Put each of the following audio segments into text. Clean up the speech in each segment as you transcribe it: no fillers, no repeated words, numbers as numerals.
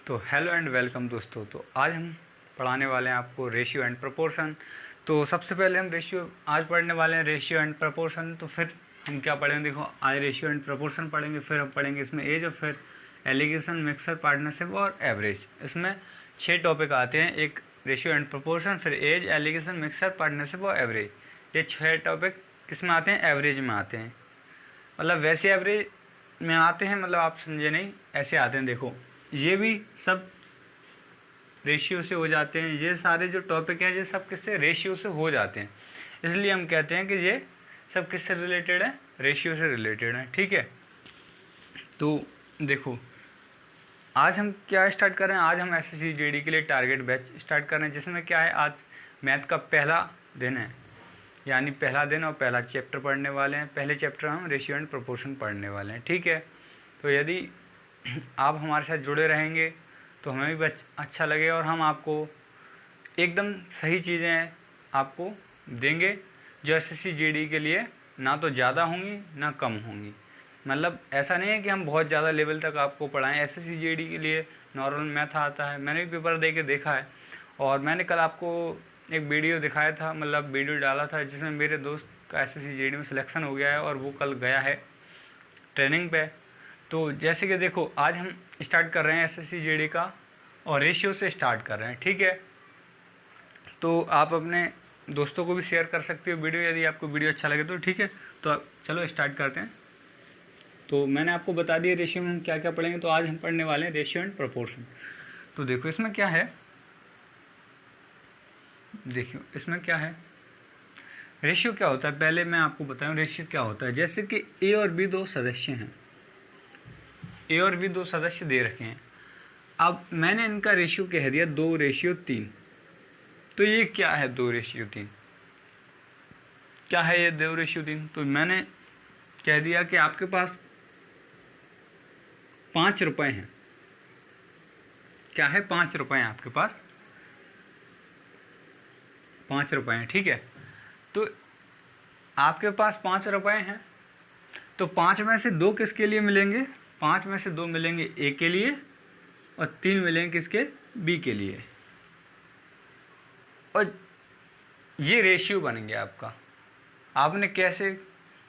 तो hello and welcome दोस्तों। तो आज हम पढ़ाने वाले हैं आपको रेशियो एंड प्रोपोर्शन। तो सबसे पहले हम रेशियो आज पढ़ने वाले हैं रेशियो एंड प्रोपोर्शन। तो फिर हम क्या पढ़ेंगे, देखो आज रेशियो एंड प्रोपोर्शन पढ़ेंगे, फिर हम पढ़ेंगे इसमें एज और फिर एलिगेशन, मिक्सर, पार्टनरशिप और एवरेज। इसमें 6 टॉपिक आते हैं, एक रेशियो एंड प्रोपोर्शन, फिर एज, एलिगेशन, मिक्सर, पार्टनरशिप और एवरेज। ये 6 टॉपिक किस में आते हैं, एवरेज में आते हैं। मतलब वैसे एवरेज में आते हैं, मतलब आप समझे नहीं, ऐसे आते हैं। देखो ये भी सब रेशियो से हो जाते हैं, ये सारे जो टॉपिक हैं ये सब किससे, रेशियो से हो जाते हैं। इसलिए हम कहते हैं कि ये सब किससे रिलेटेड है, रेशियो से रिलेटेड है। ठीक है, तो देखो आज हम क्या स्टार्ट कर रहे हैं, आज हम एसएससी जीडी के लिए टारगेट बैच स्टार्ट कर रहे हैं, जिसमें क्या है, आज मैथ का पहला दिन है, यानी पहला दिन और पहला चैप्टर पढ़ने वाले हैं। पहले चैप्टर हम रेशियो एंड प्रोपोर्शन पढ़ने वाले हैं। ठीक है, तो यदि आप हमारे साथ जुड़े रहेंगे तो हमें भी अच्छा लगेगा और हम आपको एकदम सही चीज़ें आपको देंगे जो एसएससी जीडी के लिए ना तो ज़्यादा होंगी ना कम होंगी। मतलब ऐसा नहीं है कि हम बहुत ज़्यादा लेवल तक आपको पढ़ाएं। एसएससी जीडी के लिए नॉर्मल मैथ आता है, मैंने भी पेपर दे के देखा है। और मैंने कल आपको एक वीडियो दिखाया था, मतलब वीडियो डाला था, जिसमें मेरे दोस्त का एसएससी जीडी में सिलेक्शन हो गया है और वो कल गया है ट्रेनिंग पे। तो जैसे कि देखो आज हम स्टार्ट कर रहे हैं एसएससी जीडी का और रेशियो से स्टार्ट कर रहे हैं। ठीक है, तो आप अपने दोस्तों को भी शेयर कर सकते हो वीडियो, यदि आपको वीडियो अच्छा लगे तो। ठीक है, तो चलो स्टार्ट करते हैं। तो मैंने आपको बता दिया रेशियो में हम क्या क्या पढ़ेंगे। तो आज हम पढ़ने वाले हैं रेशियो एंड प्रोपोर्शन। तो देखो इसमें क्या है, देखियो इसमें क्या है, रेशियो क्या होता है, पहले मैं आपको बताऊं रेशियो क्या होता है। जैसे कि ए और बी दो सदस्य हैं, ए और बी दो सदस्य दे रखे हैं। अब मैंने इनका रेशियो कह दिया 2:3। तो ये क्या है 2:3, क्या है ये 2:3। तो मैंने कह दिया कि आपके पास 5 रुपये हैं। क्या है, 5 रुपये हैं आपके पास, 5 रुपये हैं। ठीक है, तो आपके पास 5 रुपये हैं, तो 5 में से 2 किसके लिए मिलेंगे, 5 में से 2 मिलेंगे ए के लिए और 3 मिलेंगे किसके, बी के लिए। और ये रेशियो बन गया आपका। आपने कैसे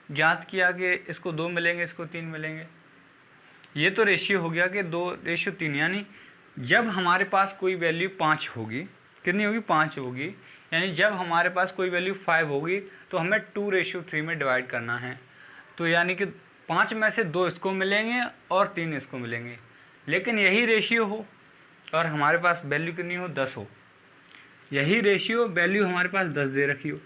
ज्ञात किया कि इसको 2 मिलेंगे, इसको 3 मिलेंगे, ये तो रेशियो हो गया कि 2:3। यानी जब हमारे पास कोई वैल्यू 5 होगी, कितनी होगी, 5 होगी, यानी जब हमारे पास कोई वैल्यू 5 होगी तो हमें 2:3 में डिवाइड करना है। तो यानी कि 5 में से 2 इसको मिलेंगे और 3 इसको मिलेंगे। लेकिन यही रेशियो हो और हमारे पास वैल्यू कितनी हो, 10 हो, यही रेशियो वैल्यू हमारे पास 10 दे रखी हो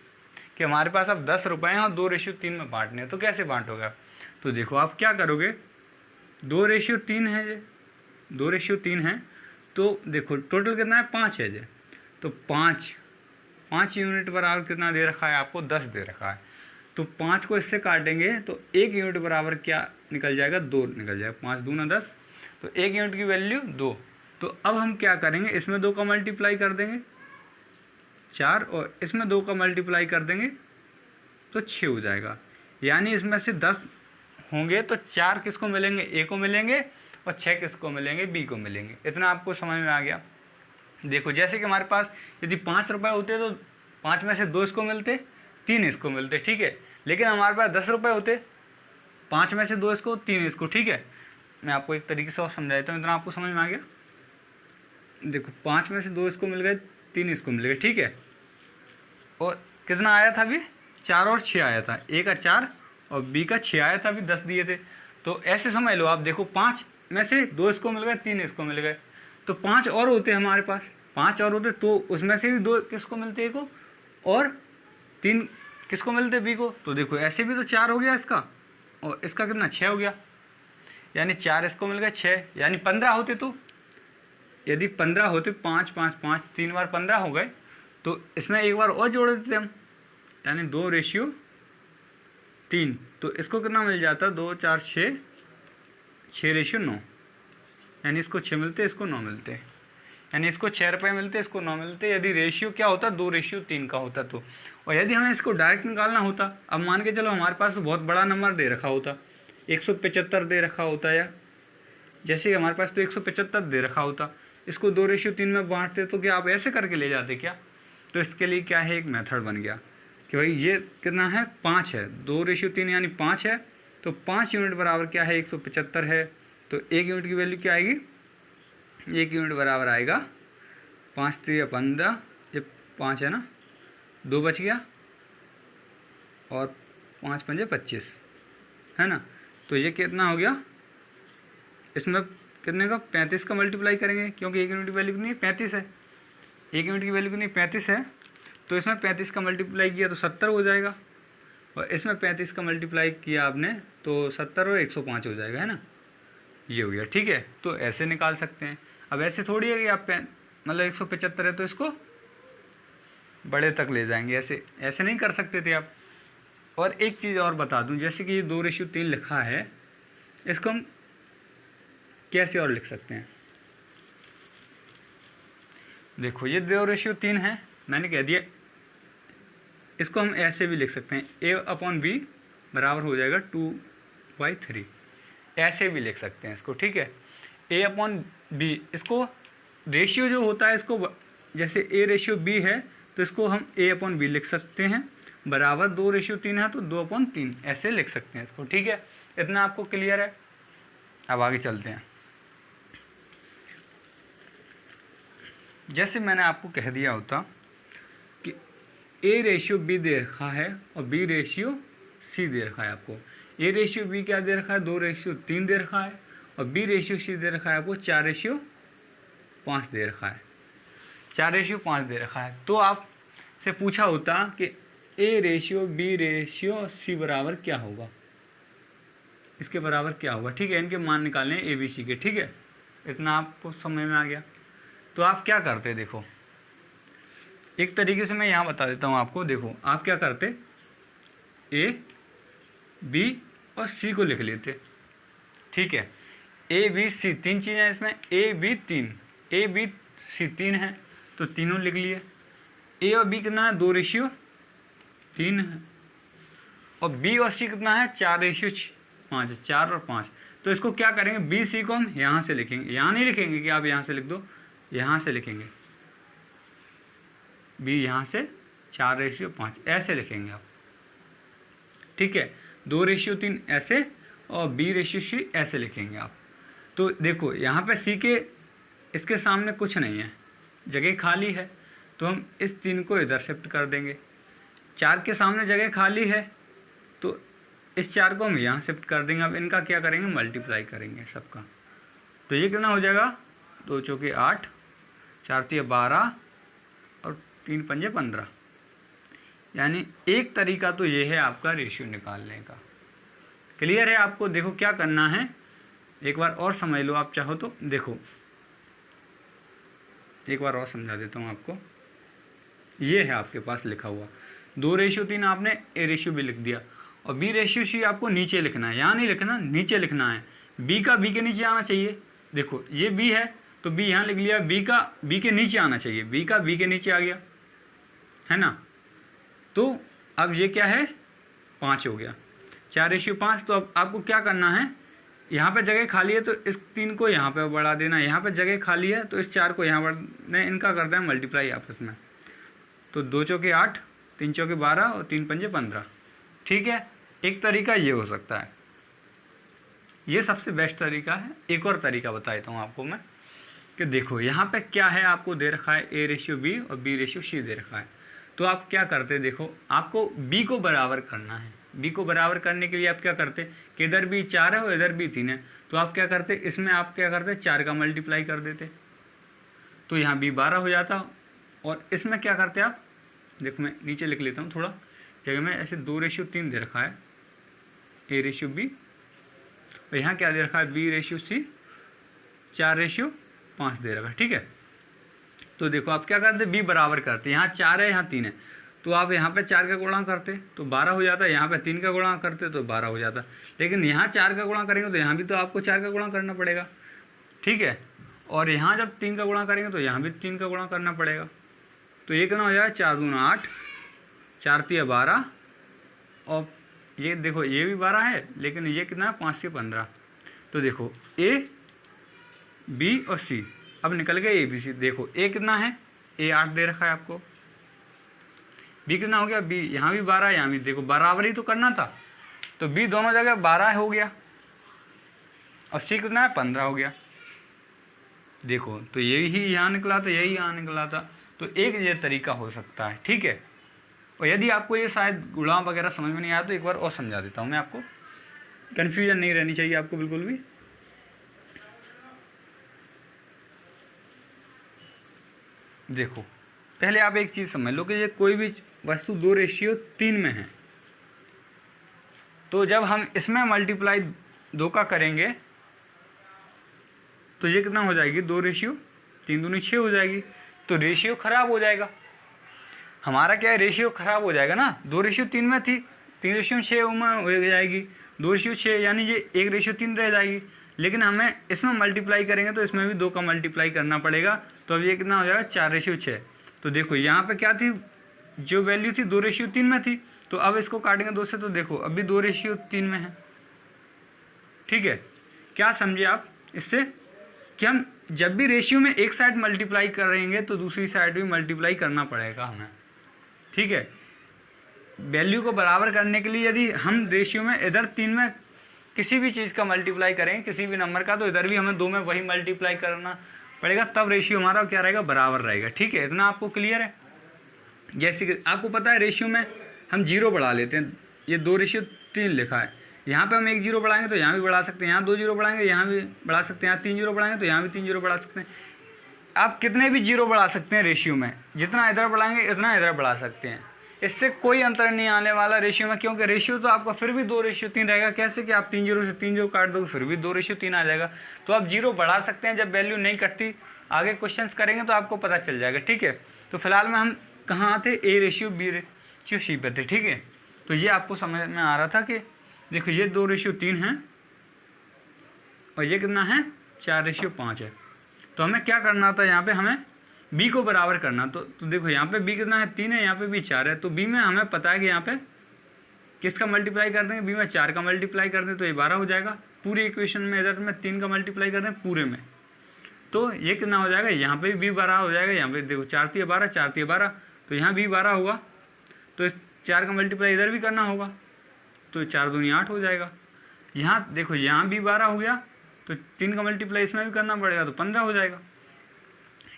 कि हमारे पास अब 10 रुपये हैं और 2:3 में बांटने हैं, तो कैसे बांटोगे आप। तो देखो आप क्या करोगे, 2:3 है, ये 2:3 है, तो देखो टोटल कितना है, 5 है ये। तो 5 यूनिट बराबर कितना दे रखा है आपको, 10 दे रखा है। तो 5 को इससे काटेंगे तो 1 यूनिट बराबर क्या निकल जाएगा, 2 निकल जाएगा। 5 दूना 10, तो 1 यूनिट की वैल्यू 2। तो अब हम क्या करेंगे, इसमें 2 का मल्टीप्लाई कर देंगे 4 और इसमें 2 का मल्टीप्लाई कर देंगे तो 6 हो जाएगा। यानी इसमें से 10 होंगे तो 4 किसको मिलेंगे, ए को मिलेंगे, और 6 किसको मिलेंगे, बी को मिलेंगे। इतना आपको समझ में आ गया। देखो जैसे कि हमारे पास यदि 5 रुपये होते तो 5 में से 2 इसको मिलते, 3 इसको मिलते। ठीक है, लेकिन हमारे पास 10 रुपये होते, 5 में से 2 इसको, 3 इसको। ठीक है, मैं आपको एक तरीके से और समझा देता हूँ, इतना आपको समझ में आ गया। देखो 5 में से 2 इसको मिल गए, 3 इसको मिल गए। ठीक है, और कितना आया था अभी, 4 और 6 आया था, ए का 4 और बी का 6 आया था, अभी 10 दिए थे। तो ऐसे समझ लो आप, देखो 5 में से 2 इसको मिल गए, 3 इसको मिल गए, तो 5 और होते हमारे पास, 5 और होते तो उसमें से भी 2 किसको मिलते, ए को, और 3 किसको मिलते, बी को। तो देखो ऐसे भी तो 4 हो गया इसका, और इसका कितना, 6 हो गया। यानी 4 इसको मिल गए, 6, यानी 15 होते। तो यदि 15 होते, 5 5 5 3 बार 15 हो गए, तो इसमें एक बार और जोड़ देते हम, यानी 2:3। तो इसको कितना मिल जाता, 2 4 6, 6:9। यानी इसको 6 मिलते, इसको 9 मिलते, यानी इसको 6 रुपये मिलते, इसको 9 मिलते। यदि रेशियो क्या होता, 2:3 का होता तो। और यदि हमें इसको डायरेक्ट निकालना होता, अब मान के चलो हमारे पास बहुत बड़ा नंबर दे रखा होता, 175 दे रखा होता, या जैसे कि हमारे पास तो 175 दे रखा होता, इसको 2:3 में बांटते तो क्या आप ऐसे करके ले जाते क्या? तो इसके लिए क्या है, एक मेथड बन गया कि भाई ये कितना है, 5 है, 2:3 यानी 5 है, तो 5 यूनिट बराबर क्या है, 175 है। तो 1 यूनिट की वैल्यू क्या आएगी, 1 यूनिट बराबर आएगा 5 3 15, ये 5 है ना, 2 बच गया और 5 5 25 है ना। तो ये कितना हो गया, इसमें कितने का, 35 का मल्टीप्लाई करेंगे, क्योंकि 1 यूनिट की वैल्यू कितनी है, 35 है। 1 यूनिट की वैल्यू कितनी, 35 है। तो इसमें 35 का मल्टीप्लाई किया तो 70 हो जाएगा, और इसमें 35 का मल्टीप्लाई किया आपने तो 70 और 105 हो जाएगा, है ना। ये हो गया, ठीक है। तो ऐसे निकाल सकते हैं। अब ऐसे थोड़ी है कि आप मतलब 175 है तो इसको बड़े तक ले जाएंगे, ऐसे नहीं कर सकते थे आप। और एक चीज़ और बता दूं, जैसे कि ये 2:3 लिखा है, इसको हम कैसे और लिख सकते हैं। देखो ये 2:3 है, मैंने कह दिया, इसको हम ऐसे भी लिख सकते हैं, A/B बराबर हो जाएगा 2/3, ऐसे भी लिख सकते हैं इसको, ठीक है। A/B, इसको रेशियो जो होता है, इसको जैसे A/B है तो इसको हम A/B लिख सकते हैं, बराबर 2:3 है तो 2/3 ऐसे लिख सकते हैं इसको, ठीक है। इतना आपको क्लियर है। अब आगे चलते हैं। जैसे मैंने आपको कह दिया होता कि A/B दे रखा है और B/C दे रखा है आपको। A/B क्या दे रखा है, 2:3 दे रखा है, और B/C दे रखा है आपको 4:5 दे रखा है, 4:5 दे रखा है। तो आपसे पूछा होता कि A/B/C बराबर क्या होगा, इसके बराबर क्या होगा, ठीक है। इनके मान निकालने हैं ABC के, ठीक है। इतना आपको समझ में आ गया। तो आप क्या करते, देखो एक तरीके से मैं यहाँ बता देता हूँ आपको। देखो आप क्या करते, A, B और C को लिख लेते, ठीक है। ABC 3 चीज़ें इसमें, ABC 3 है तो तीनों लिख लिए। A और B कितना है, 2:3 है, और B और C कितना है, 4:5, 4 और 5। तो इसको क्या करेंगे, BC को हम यहाँ से लिखेंगे, यहाँ नहीं लिखेंगे कि आप यहाँ से लिख दो, यहाँ से लिखेंगे, B यहाँ से 4:5 ऐसे लिखेंगे आप, ठीक है। 2:3 ऐसे और B/C ऐसे लिखेंगे आप। तो देखो यहाँ पे C के इसके सामने कुछ नहीं है, जगह खाली है, तो हम इस 3 को इधर शिफ्ट कर देंगे। 4 के सामने जगह खाली है तो इस 4 को हम यहाँ शिफ्ट कर देंगे। अब इनका क्या करेंगे, मल्टीप्लाई करेंगे सबका। तो ये कितना हो जाएगा, 2 चौके 8, 4 तिया 12 और 3 पंजे 15। यानी एक तरीका तो ये है आपका रेशियो निकालने का। क्लियर है आपको। देखो क्या करना है, एक बार और समझ लो आप चाहो तो। देखो एक बार और समझा देता हूँ आपको। ये है आपके पास लिखा हुआ 2:3 आपने A/B लिख दिया, और B/C आपको नीचे लिखना है, यहाँ नहीं लिखना, नीचे लिखना है। B का B के नीचे आना चाहिए। देखो ये B है तो B यहाँ लिख लिया, B का B के नीचे आना चाहिए, B का B के नीचे आ गया, है ना। तो अब ये क्या है, 5 हो गया, 4:5। तो अब आपको क्या करना है, यहाँ पे जगह खाली है तो इस 3 को यहाँ पे बढ़ा देना, यहाँ पे जगह खाली है तो इस 4 को यहाँ बढ़ा, इनका करते हैं मल्टीप्लाई आपस में। तो 2 चौके 8, 3 चौके 12 और 3 पंजे 15, ठीक है। एक तरीका ये हो सकता है, ये सबसे बेस्ट तरीका है। एक और तरीका बता देता हूँ आपको मैं कि देखो यहाँ पे क्या है, आपको दे रखा है A/B और B/C दे रखा है। तो आप क्या करते, देखो आपको B को बराबर करना है। B को बराबर करने के लिए आप क्या करते कि इधर भी 4 है और इधर भी 3 है, तो आप क्या करते, इसमें आप क्या करते, 4 का मल्टीप्लाई कर देते, तो यहाँ B 12 हो जाता। और इसमें क्या करते आप, देखो मैं नीचे लिख लेता हूँ थोड़ा जगह में, ऐसे 2:3 दे रखा है A/B, और यहाँ क्या दे रखा है B/C 4:5 दे रखा है, ठीक है। तो देखो आप क्या करते, B बराबर करते, यहाँ 4 है यहाँ 3 है, तो आप यहाँ पे 4 का गुणा करते तो 12 हो जाता, यहाँ पे 3 का गुणा करते तो 12 हो जाता। लेकिन यहाँ 4 का गुणा करेंगे तो यहाँ भी तो आपको 4 का गुणा करना पड़ेगा, ठीक है। और यहाँ जब 3 का गुणा करेंगे तो यहाँ भी 3 का गुणा करना पड़ेगा। तो ये कितना हो जाएगा, 4 दूना 8, 4 तिया 12, और ये देखो ये भी 12 है, लेकिन ये कितना है, 5 से 15। तो देखो A, B और C अब निकल गया ए बी सी। देखो ए कितना है, ए 8 दे रखा है आपको, बी कितना हो गया, बी यहाँ भी 12, यहाँ भी, देखो बराबर ही तो करना था, तो बी दोनों जगह 12 हो गया, और सी कितना है 15 हो गया। देखो तो यही यहाँ निकला था, यही यहाँ निकला था, तो एक ये तरीका हो सकता है, ठीक है। और यदि आपको ये शायद गुणा वगैरह समझ में नहीं आया तो एक बार और समझा देता हूँ मैं आपको, कन्फ्यूजन नहीं रहनी चाहिए आपको बिल्कुल भी। देखो पहले आप एक चीज़ समझ लो कि ये कोई भी वस्तु 2:3 में है, तो जब हम इसमें मल्टीप्लाई 2 का करेंगे तो ये कितना हो जाएगी, 2:3 दूनी 6 हो जाएगी, तो रेशियो ख़राब हो जाएगा। हमारा क्या है, रेशियो ख़राब हो जाएगा ना, 2:3 में थी, 3:6 में हो जाएगी, 2:6 यानी ये 1:3 रह जाएगी। लेकिन हमें इसमें मल्टीप्लाई करेंगे तो इसमें भी 2 का मल्टीप्लाई करना पड़ेगा, तो अब ये कितना हो जाएगा, 4:6। तो देखो यहाँ पे क्या थी, जो वैल्यू थी 2:3 में थी, तो अब इसको काटेंगे 2 से, तो देखो अभी 2:3 में है, ठीक है। क्या समझे आप इससे, कि हम जब भी रेशियो में एक साइड मल्टीप्लाई करेंगे तो दूसरी साइड भी मल्टीप्लाई करना पड़ेगा हमें, ठीक है। वैल्यू को बराबर करने के लिए यदि हम रेशियो में इधर 3 में किसी भी चीज़ का मल्टीप्लाई करेंगे, किसी भी नंबर का, तो इधर भी हमें 2 में वही मल्टीप्लाई करना पड़ेगा, तब रेशियो हमारा क्या रहेगा, बराबर रहेगा, ठीक है। इतना आपको क्लियर है। जैसे कि आपको पता है रेशियो में हम 0 बढ़ा लेते हैं, ये 2:3 लिखा है, यहाँ पे हम 1 0 बढ़ाएंगे तो यहाँ भी बढ़ा सकते हैं, यहाँ 2 0 बढ़ाएंगे यहाँ भी बढ़ा सकते हैं, यहाँ 3 0 बढ़ाएंगे तो यहाँ भी 3 0 बढ़ा सकते हैं। आप कितने भी 0 बढ़ा सकते हैं रेशियो में, जितना इधर बढ़ाएंगे इतना इधर बढ़ा सकते हैं, इससे कोई अंतर नहीं आने वाला रेशियो में, क्योंकि रेशियो तो आपका फिर भी 2:3 रहेगा। कैसे कि आप 3 0 से 3 0 काट दो फिर भी 2:3 आ जाएगा, तो आप 0 बढ़ा सकते हैं जब वैल्यू नहीं कटती। आगे क्वेश्चंस करेंगे तो आपको पता चल जाएगा, ठीक है। तो फिलहाल में हम कहाँ थे, A:B:C पे थे, ठीक है। तो ये आपको समझ में आ रहा था कि देखो ये 2:3 है और ये कितना है, 4:5 है। तो हमें क्या करना था, यहाँ पे हमें b को बराबर करना, तो देखो यहाँ पे b कितना है, 3 है, यहाँ पे भी 4 है, तो b में हमें पता है कि यहाँ पे किसका मल्टीप्लाई कर देंगे, b में 4 का मल्टीप्लाई कर दें तो ये 12 हो जाएगा। पूरी इक्वेशन में इधर में 3 का मल्टीप्लाई कर दें पूरे में, तो ये कितना हो जाएगा, यहाँ पे भी 12 हो जाएगा। यहाँ पे देखो 4 3 12, 4 3 12, तो यहाँ भी 12 होगा, तो 4 का मल्टीप्लाई इधर भी करना होगा, तो 4 दूनी 8 हो जाएगा। यहाँ देखो यहाँ भी 12 हो गया, तो 3 का मल्टीप्लाई इसमें भी करना पड़ेगा, तो 15 हो जाएगा,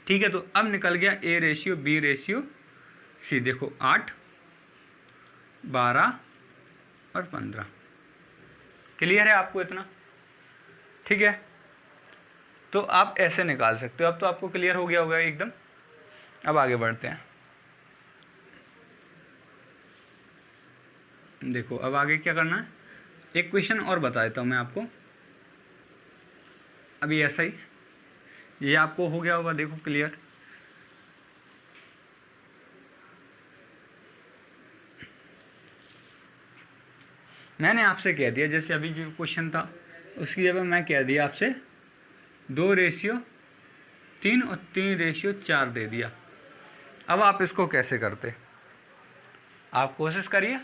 ठीक है। तो अब निकल गया A:B:C। देखो 8 12 और 15, क्लियर है आपको इतना, ठीक है। तो आप ऐसे निकाल सकते हो। अब तो आपको क्लियर हो गया होगा एकदम। अब आगे बढ़ते हैं। देखो अब आगे क्या करना है, एक क्वेश्चन और बता देता हूँ मैं आपको अभी ऐसा ही, ये आपको हो गया होगा, देखो क्लियर। मैंने आपसे कह दिया, जैसे अभी जो क्वेश्चन था उसकी जगह मैं कह दिया आपसे 2:3 और 3:4 दे दिया। अब आप इसको कैसे करते, आप कोशिश करिए।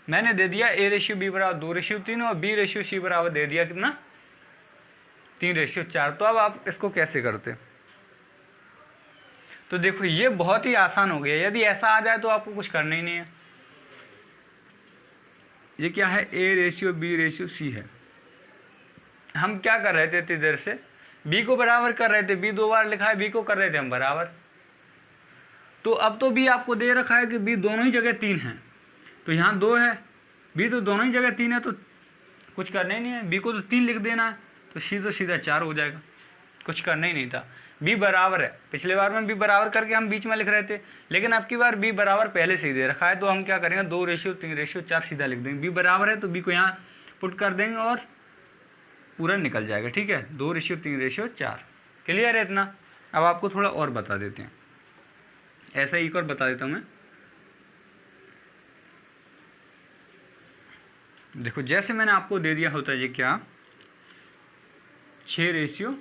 मैंने दे दिया A:B बराबर 2:3 और B:C बराबर दे दिया कितना, 3:4। तो अब आप इसको कैसे करते, तो देखो ये बहुत ही आसान हो गया। यदि ऐसा आ जाए तो आपको कुछ करना ही नहीं है। ये क्या है, A:B:C है। हम क्या कर रहे थे इतनी देर से, B को बराबर कर रहे थे, B 2 बार लिखा है, B को कर रहे थे हम बराबर। तो अब तो B आपको दे रखा है कि B दोनों ही जगह 3 है, तो यहाँ 2 है, B तो दोनों ही जगह 3 है, तो कुछ करना ही नहीं है। B को तो 3 लिख देना है, तो सीधा 4 हो जाएगा, कुछ करना ही नहीं था। B बराबर है, पिछले बार में B बराबर करके हम बीच में लिख रहे थे, लेकिन अब की बार B बराबर पहले से ही दे रखा है, तो हम क्या करेंगे 2:3:4 सीधा लिख देंगे। B बराबर है तो B को यहाँ पुट कर देंगे और पूरा निकल जाएगा, ठीक है। 2:3:4, क्लियर है इतना। अब आपको थोड़ा और बता देते हैं, ऐसा ही एक और बता देता हूँ मैं। देखो जैसे मैंने आपको दे दिया होता है ये क्या, 6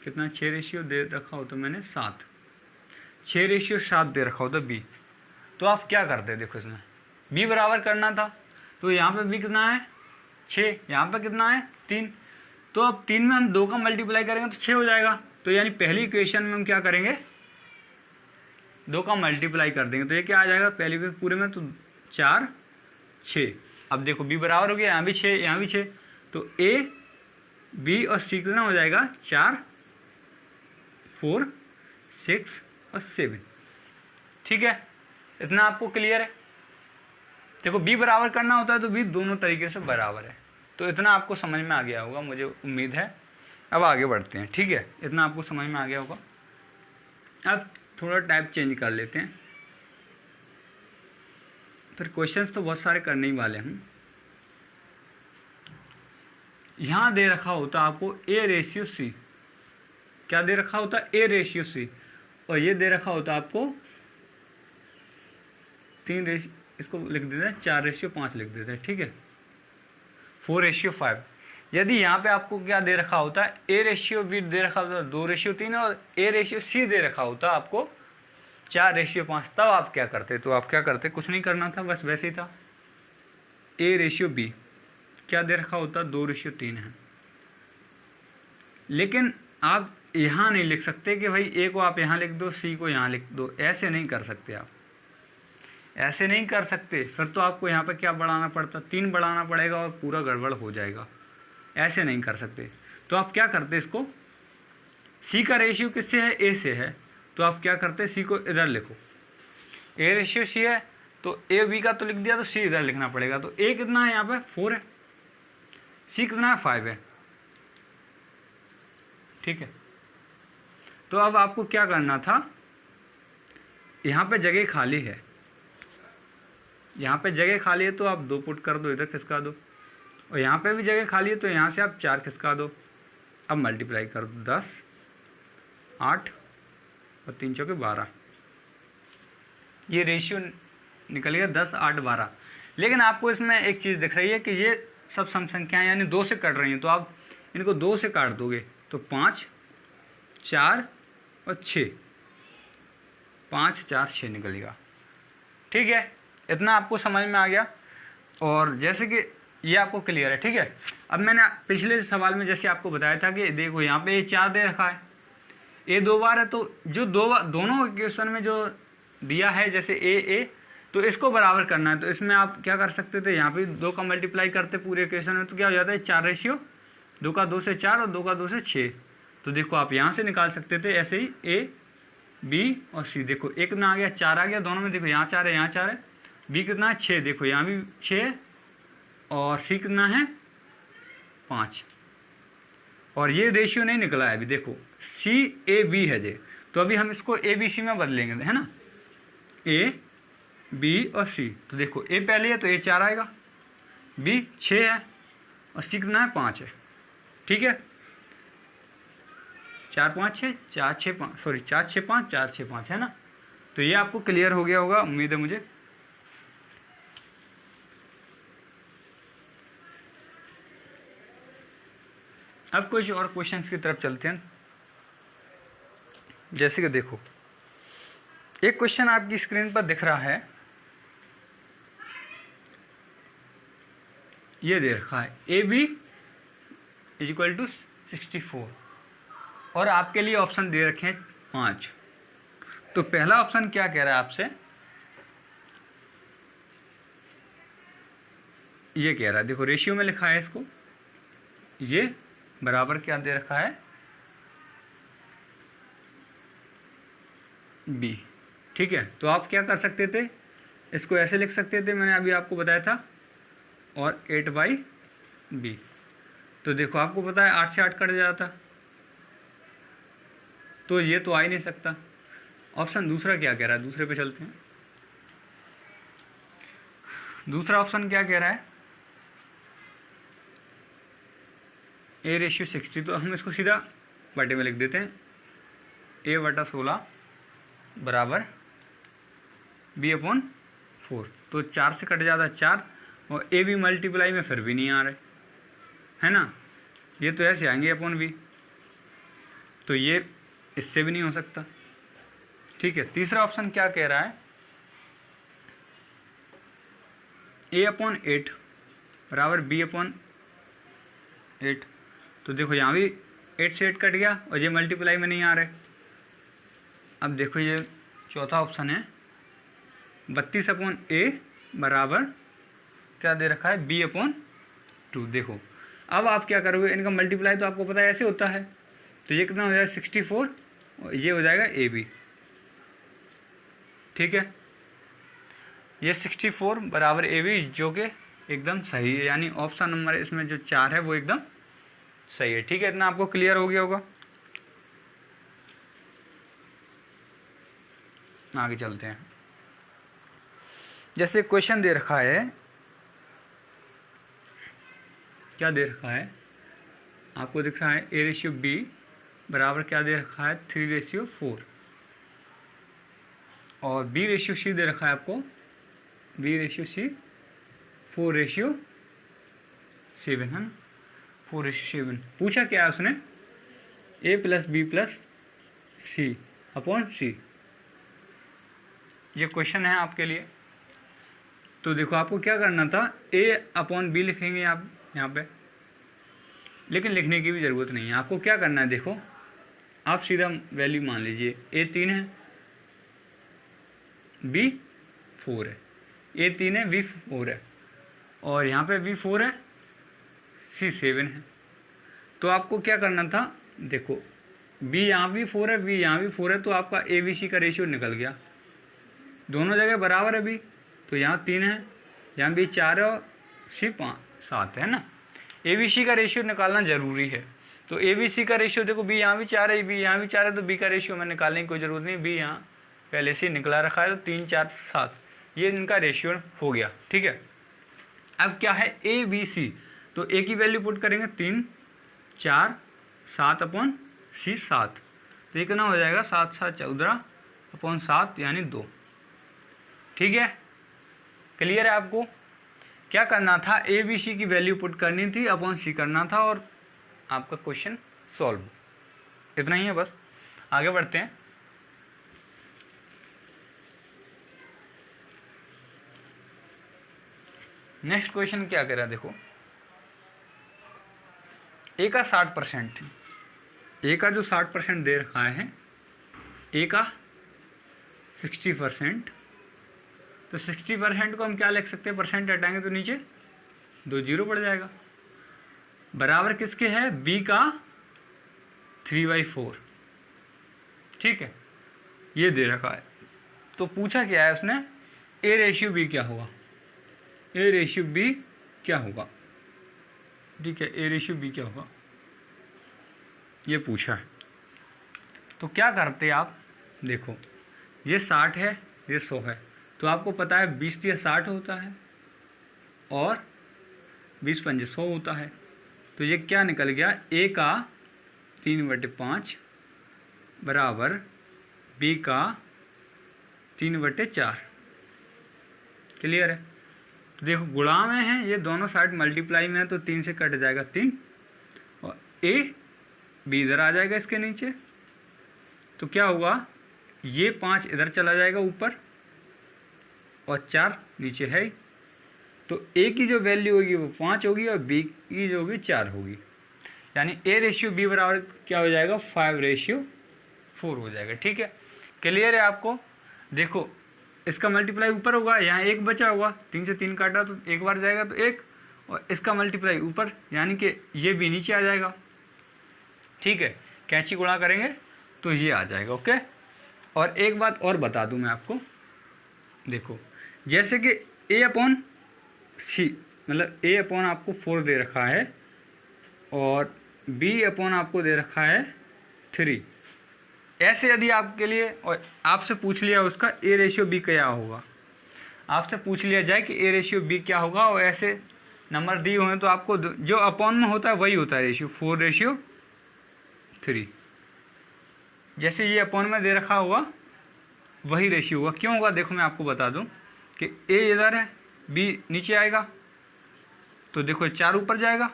कितना, 6 दे रखा होता मैंने 7, 6:7 दे रखा होता B। तो आप क्या करते, देखो इसमें B बराबर करना था, तो यहाँ पे B कितना है 6, यहाँ पे कितना है 3, तो अब 3 में हम 2 का मल्टीप्लाई करेंगे तो 6 हो जाएगा। तो यानी पहली इक्वेशन में हम क्या करेंगे, 2 का मल्टीप्लाई कर देंगे तो ये क्या आ जाएगा पहली के पूरे में, तो 4 6। अब देखो b बराबर हो गया, यहाँ भी 6 यहाँ भी 6, तो a b और c कितना हो जाएगा 4 4 6 और 7। ठीक है, इतना आपको क्लियर है। देखो b बराबर करना होता है तो b दोनों तरीके से बराबर है। तो इतना आपको समझ में आ गया होगा, मुझे उम्मीद है। अब आगे बढ़ते हैं। ठीक है, इतना आपको समझ में आ गया होगा। अब थोड़ा टाइप चेंज कर लेते हैं, फिर क्वेश्चंस तो बहुत सारे करने ही वाले हैं। यहाँ दे रखा होता आपको a/c, क्या दे रखा होता a/c, और ये दे रखा होता आपको 3 इसको लिख देते हैं 4/5 लिख देते हैं। ठीक है, 4/5। यदि यहाँ पे आपको क्या दे रखा होता है a/b दे रखा होता 2/3 और a/c दे रखा होता आपको 4/5, तब आप क्या करते, तो आप क्या करते, कुछ नहीं करना था, बस वैसे ही था। a/b क्या दे रखा होता 2/3 है। लेकिन आप यहाँ नहीं लिख सकते कि भाई a को आप यहाँ लिख दो, c को यहाँ लिख दो, ऐसे नहीं कर सकते आप, ऐसे नहीं कर सकते। फिर तो आपको यहाँ पे क्या बढ़ाना पड़ता, 3 बढ़ाना पड़ेगा और पूरा गड़बड़ हो जाएगा। ऐसे नहीं कर सकते। तो आप क्या करते, इसको c का रेशियो किससे है, a से है, तो आप क्या करते c को इधर लिखो, a/c है तो a b का तो लिख दिया, तो c इधर लिखना पड़ेगा। तो a कितना है यहाँ पे 4 है, c कितना है 5 है। ठीक है, तो अब आपको क्या करना था, यहाँ पे जगह खाली है, यहाँ पे जगह खाली है तो आप 2 पुट कर दो, इधर खिसका दो, और यहाँ पे भी जगह खाली है तो यहाँ से आप 4 खिसका दो। अब मल्टीप्लाई कर दो, 10 8 और 3 चौके 12, ये रेशियो निकल गया 10 8 12। लेकिन आपको इसमें एक चीज़ दिख रही है कि ये सब सम संख्याएँ यानी 2 से कट रही हैं, तो आप इनको 2 से काट दोगे तो 5 4 और 6, 5 4 6 निकलेगा। ठीक है, इतना आपको समझ में आ गया। और जैसे कि ये आपको क्लियर है। ठीक है, अब मैंने पिछले सवाल में जैसे आपको बताया था कि देखो यहाँ पे ये 4 दे रखा है, ए 2 बार है, तो जो दोनों इक्वेशन में जो दिया है जैसे ए तो इसको बराबर करना है। तो इसमें आप क्या कर सकते थे, यहाँ पे 2 का मल्टीप्लाई करते पूरे इक्वेशन में, तो क्या हो जाता है 4/2 का 2 से 4 और 2 का 2 से 6। तो देखो आप यहाँ से निकाल सकते थे ऐसे ही a b और c। देखो एक कितना आ गया 4 आ गया दोनों में, देखो यहाँ 4 है यहाँ 4 है, b कितना है 6, देखो यहाँ भी 6 है, और c कितना है 5। और ये रेशियो नहीं निकला है अभी, देखो c a b है ये, तो अभी हम इसको a b c में बदलेंगे, है ना, a b और c। तो देखो a पहले है तो a 4 आएगा, b 6 है और c कितना है 5 है। ठीक है, 4 5 6 4 6 5 सॉरी 4 6 5 4 6 5 है ना। तो ये आपको क्लियर हो गया होगा, उम्मीद है मुझे। अब कुछ और क्वेश्चंस की तरफ चलते हैं। जैसे कि देखो एक क्वेश्चन आपकी स्क्रीन पर दिख रहा है, ये दे रखा है AB = 64 और आपके लिए ऑप्शन दे रखे हैं 5। तो पहला ऑप्शन क्या कह रहा है आपसे, ये कह रहा है, देखो रेशियो में लिखा है इसको, ये बराबर क्या दे रखा है B। ठीक है, तो आप क्या कर सकते थे, इसको ऐसे लिख सकते थे, मैंने अभी आपको बताया था, और 8/B। तो देखो आपको पता है 8 से 8 कट जाता, तो ये तो आ ही नहीं सकता। ऑप्शन दूसरा क्या कह रहा है, दूसरे पे चलते हैं। दूसरा ऑप्शन क्या कह रहा है, A/60। तो हम इसको सीधा बटे में लिख देते हैं, A/16 बराबर B/4। तो 4 से कट जाता 4, और A भी मल्टीप्लाई में फिर भी नहीं आ रहे, है ना, ये तो ऐसे आएंगे अपॉन B, तो ये इससे भी नहीं हो सकता। ठीक है, तीसरा ऑप्शन क्या कह रहा है, A/8 बराबर B/8। तो देखो यहाँ भी 8 से 8 कट गया और ये मल्टीप्लाई में नहीं आ रहे। अब देखो ये चौथा ऑप्शन है 32/a बराबर क्या दे रखा है b/2। देखो अब आप क्या करोगे, इनका मल्टीप्लाई तो आपको पता है ऐसे होता है, तो ये कितना हो जाएगा 64 और ये हो जाएगा ab। ठीक है, ये 64 बराबर ab जो कि एकदम सही है, यानी ऑप्शन नंबर इसमें जो 4 है वो एकदम सही है। ठीक है, इतना आपको क्लियर हो गया होगा। आगे चलते हैं। जैसे क्वेश्चन दे रखा है, क्या दे रखा है आपको दिख रहा है a/b बराबर क्या दे रखा है 3/4 और b/c दे रखा है आपको b/c 4/7 है ना, 4/7। पूछा क्या है उसने a + b + c/c। ये क्वेश्चन है आपके लिए। तो देखो आपको क्या करना था, a/b लिखेंगे आप यहाँ पे, लेकिन लिखने की भी ज़रूरत नहीं है। आपको क्या करना है, देखो आप सीधा वैल्यू मान लीजिए a 3 है b 4 है, a 3 है b 4 है और यहाँ पे b 4 है c 7 है। तो आपको क्या करना था, देखो b यहाँ भी 4 है b यहाँ भी 4 है, तो आपका a b c का रेशियो निकल गया। दोनों जगह बराबर है b, तो यहाँ 3 है, यहाँ भी 4 है और c 7 है ना। a b c का रेशियो निकालना ज़रूरी है। तो a b c का रेशियो देखो b यहाँ भी 4 है b यहाँ भी 4 है, तो b का रेशियो में निकालने की कोई ज़रूरत नहीं, b यहाँ पहले से निकला रखा है, तो 3 4 7 ये इनका रेशियो हो गया। ठीक है, अब क्या है a b c, तो a की वैल्यू पुट करेंगे 3 4 7/c 7, तो ये कितना हो जाएगा 7 7 14/7 यानी 2। ठीक है, क्लियर है आपको। क्या करना था, ए बी सी की वैल्यू पुट करनी थी, अपॉन सी करना था और आपका क्वेश्चन सॉल्व। इतना ही है बस, आगे बढ़ते हैं। नेक्स्ट क्वेश्चन क्या कह रहा है, देखो ए का 60%, ए का जो 60% दे रखा है, ए का 60%, तो 60% को हम क्या लिख सकते हैं, परसेंट हटाएंगे तो नीचे 2 जीरो पड़ जाएगा, बराबर किसके है b का 3/4। ठीक है, ये दे रखा है। तो पूछा क्या है उसने, a/b क्या होगा, a/b क्या होगा। ठीक है, a/b क्या होगा ये पूछा है। तो क्या करते आप, देखो ये 60 है ये 100 है, तो आपको पता है 20 या 60 होता है और 20 पंजे 100 होता है, तो ये क्या निकल गया, a का 3/5 बराबर b का 3/4। क्लियर है। तो देखो गुणा में है, ये दोनों साइड मल्टीप्लाई में है, तो 3 से कट जाएगा 3 और a b इधर आ जाएगा इसके नीचे, तो क्या होगा, ये 5 इधर चला जाएगा ऊपर और 4 नीचे है, तो a की जो वैल्यू होगी वो 5 होगी और b की जो होगी 4 होगी, यानी a/b बराबर क्या हो जाएगा 5/4 हो जाएगा। ठीक है, क्लियर है आपको। देखो इसका मल्टीप्लाई ऊपर होगा, यहाँ 1 बचा होगा, 3 से 3 काटा तो एक बार जाएगा तो 1, और इसका मल्टीप्लाई ऊपर यानी कि ये भी नीचे आ जाएगा। ठीक है, कैंची गुणा करेंगे तो ये आ जाएगा। ओके, और एक बात और बता दूं मैं आपको, देखो जैसे कि a/c मतलब a/ आपको 4 दे रखा है और b/ आपको दे रखा है 3, ऐसे यदि आपके लिए और आपसे पूछ लिया उसका a/b क्या होगा, आपसे पूछ लिया जाए कि a/b क्या होगा और ऐसे नंबर दिए हुए हैं, तो आपको जो अपॉन में होता है वही होता है रेशियो, 4/3। जैसे ये अपॉन में दे रखा होगा वही रेशियो होगा। क्यों होगा, देखो मैं आपको बता दूं कि a इधर है b नीचे आएगा, तो देखो 4 ऊपर जाएगा,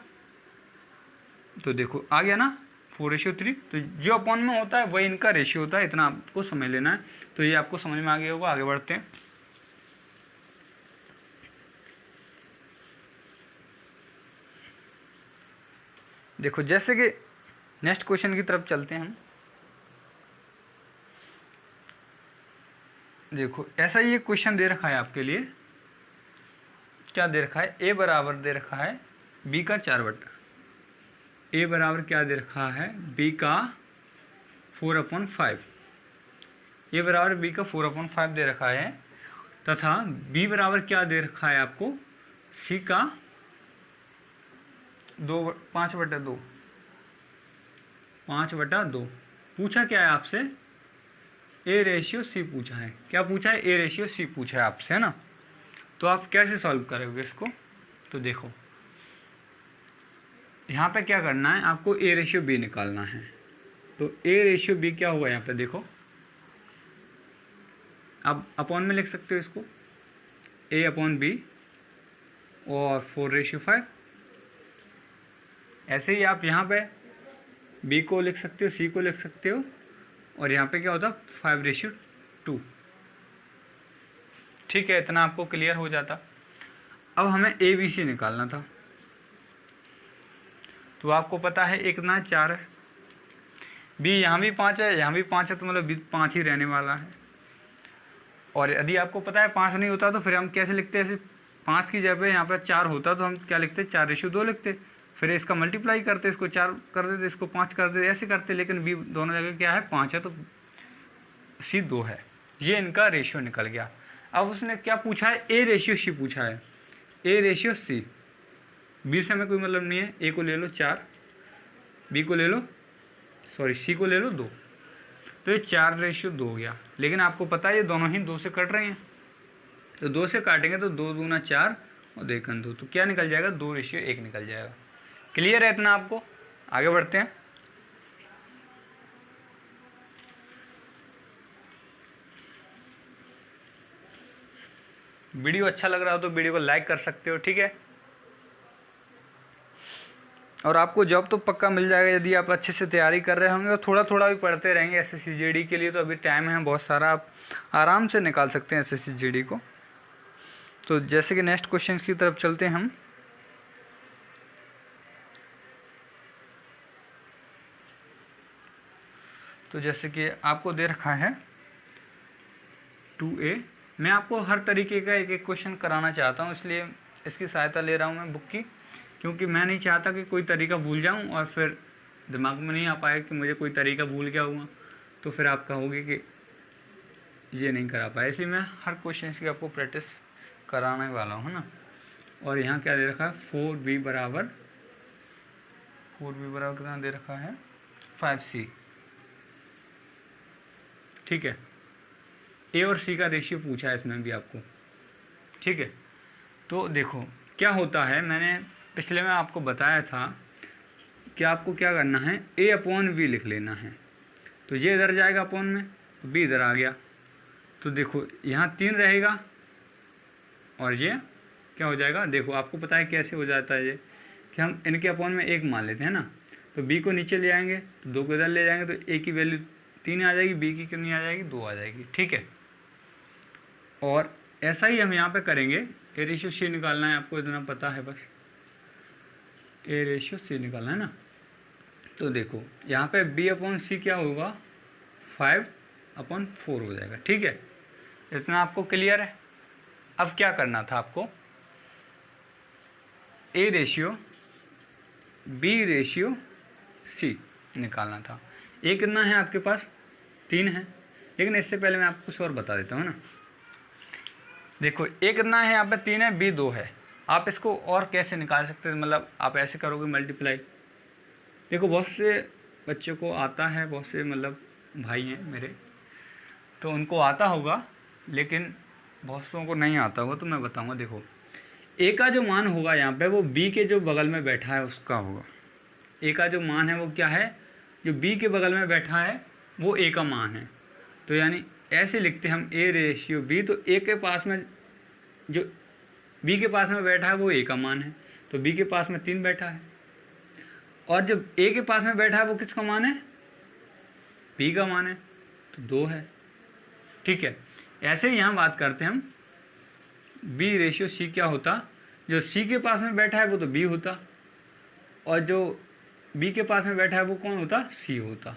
तो देखो आ गया ना 4/3। तो जो अपॉन में होता है वही इनका रेशियो होता है, इतना आपको समझ लेना है। तो ये आपको समझ में आ गया होगा। आगे बढ़ते हैं। देखो जैसे कि नेक्स्ट क्वेश्चन की तरफ चलते हैं हम। देखो ऐसा ही एक क्वेश्चन दे रखा है आपके लिए। क्या दे रखा है, ए बराबर दे रखा है बी का 4/, ए बराबर क्या दे रखा है, बी का 4/5, ए बराबर बी का 4/5 दे रखा है, तथा बी बराबर क्या दे रखा है आपको, सी का 5/2, 5/2। पूछा क्या है आपसे, ए रेशियो सी पूछा है। क्या पूछा है, ए रेशियो सी पूछा है आपसे, है ना। तो आप कैसे सॉल्व करोगे इसको, तो देखो यहाँ पे क्या करना है, आपको ए रेशियो बी निकालना है। तो ए रेशियो बी क्या हुआ यहाँ पे, देखो आप अपॉन में लिख सकते हो इसको, A/B और 4/5। ऐसे ही आप यहाँ पे बी को लिख सकते हो, सी को लिख सकते हो, और यहाँ पे क्या होता 5/2। ठीक है, इतना आपको क्लियर हो जाता। अब हमें ABC निकालना था। तो आपको पता है एक ना 4 है, बी यहाँ भी 5 है, यहाँ भी 5 है, तो मतलब 5 ही रहने वाला है। और यदि आपको पता है 5 नहीं होता तो फिर हम कैसे लिखते हैं, ऐसे 5 की जगह यहाँ पर 4 होता तो हम क्या लिखते, 4/2 लिखते, फिर इसका मल्टीप्लाई करते, इसको 4 कर देते, इसको 5 कर देते, ऐसे करते। लेकिन बी दोनों जगह क्या है, 5 है, तो सी 2 है। ये इनका रेशियो निकल गया। अब उसने क्या पूछा है, ए रेशियो सी पूछा है, ए रेशियो सी। बी से हमें कोई मतलब नहीं है, ए को ले लो 4, बी को ले लो, सॉरी सी को ले लो 2, तो ये 4/2 हो गया। लेकिन आपको पता है ये दोनों ही 2 से कट रहे हैं, तो 2 से काटेंगे तो 2 दूना 4 और 2 एकम 2, तो क्या निकल जाएगा, 2/1 निकल जाएगा। क्लियर है इतना आपको, आगे बढ़ते हैं। वीडियो अच्छा लग रहा हो तो वीडियो को लाइक कर सकते हो, ठीक है। और आपको जॉब तो पक्का मिल जाएगा यदि आप अच्छे से तैयारी कर रहे होंगे और थोड़ा थोड़ा भी पढ़ते रहेंगे। SSC GD के लिए तो अभी टाइम है बहुत सारा, आप आराम से निकाल सकते हैं SSC GD को। तो जैसे कि नेक्स्ट क्वेश्चन की तरफ चलते हैं हम। तो जैसे कि आपको दे रखा है 2A, मैं आपको हर तरीके का एक एक क्वेश्चन कराना चाहता हूँ, इसलिए इसकी सहायता ले रहा हूँ मैं बुक की, क्योंकि मैं नहीं चाहता कि कोई तरीका भूल जाऊँ और फिर दिमाग में नहीं आ पाए कि मुझे कोई तरीका भूल गया हुआ, तो फिर आप कहोगे कि ये नहीं करा पाया। इसलिए मैं हर क्वेश्चन की आपको प्रैक्टिस कराने वाला हूँ, है ना। और यहाँ क्या दे रखा है, 4B बराबर कितना दे रखा है, 5C। ठीक है, ए और सी का रेशियो पूछा है इसमें भी आपको, ठीक है। तो देखो क्या होता है, मैंने पिछले में आपको बताया था कि आपको क्या करना है, A/B लिख लेना है। तो ये इधर जाएगा अपॉन में, तो B इधर आ गया। तो देखो यहाँ 3 रहेगा और ये क्या हो जाएगा, देखो आपको पता है कैसे हो जाता है ये, कि हम इनके अपॉन में 1 मान लेते हैं ना। तो B को नीचे ले आएंगे, तो 2 को इधर ले जाएंगे, तो A की वैल्यू 3 आ जाएगी, B की कितनी आ जाएगी, 2 आ जाएगी, ठीक है। और ऐसा ही हम यहाँ पे करेंगे। ए रेशियो सी निकालना है आपको, इतना पता है बस, ए रेशियो सी निकालना है ना। तो देखो यहाँ पे B/C क्या होगा, 5/4 हो जाएगा, ठीक है। इतना आपको क्लियर है। अब क्या करना था आपको, ए रेशियो B रेशियो C निकालना था। ए कितना है आपके पास, 3 है। लेकिन इससे पहले मैं आपको कुछ और बता देता हूँ ना। देखो ए कितना है यहाँ पे, 3 है, B 2 है। आप इसको और कैसे निकाल सकते हैं, मतलब आप ऐसे करोगे मल्टीप्लाई। देखो बहुत से बच्चों को आता है, बहुत से मतलब भाई हैं मेरे, तो उनको आता होगा, लेकिन बहुत सौ को नहीं आता होगा, तो मैं बताऊंगा। देखो ए का जो मान होगा यहाँ पे, वो B के जो बगल में बैठा है उसका होगा। ए का जो मान है वो क्या है, जो B के बगल में बैठा है वो A का मान है। तो यानी ऐसे लिखते हैं हम ए रेशियो B, तो A के पास में जो B के पास में बैठा है वो A का मान है, तो B के पास में 3 बैठा है। और जब A के पास में बैठा है वो किसका मान है, B का मान है, तो 2 है, ठीक है। ऐसे ही यहाँ बात करते हैं हम, B रेशियो C क्या होता, जो C के पास में बैठा है वो तो B होता, और जो बी के पास में बैठा है वो कौन होता, सी होता।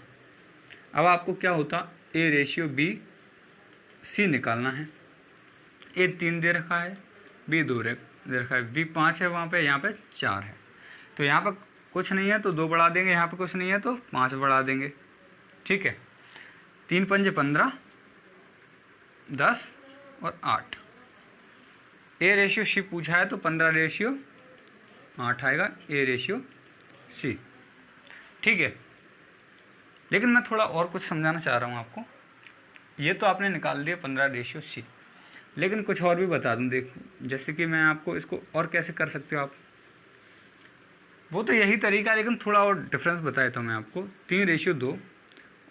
अब आपको क्या होता, ए रेशियो बी सी निकालना है। ए 3 दे रखा है, बी 2 दे रखा है, बी 5 है वहाँ पे, यहाँ पे 4 है। तो यहाँ पर कुछ नहीं है तो 2 बढ़ा देंगे, यहाँ पे कुछ नहीं है तो 5 बढ़ा देंगे। ठीक है, 3 पंजे 15, 10 और 8। ए रेशियो सी पूछा है तो 15 रेशियो 8 आएगा, ए रेशियो सी। ठीक है, लेकिन मैं थोड़ा और कुछ समझाना चाह रहा हूँ आपको। ये तो आपने निकाल दिया 15 रेशियो सी, लेकिन कुछ और भी बता दूँ। देखो जैसे कि मैं आपको इसको और कैसे कर सकते हो आप, वो तो यही तरीका है, लेकिन थोड़ा और डिफरेंस बताया तो मैं आपको। 3 रेशियो 2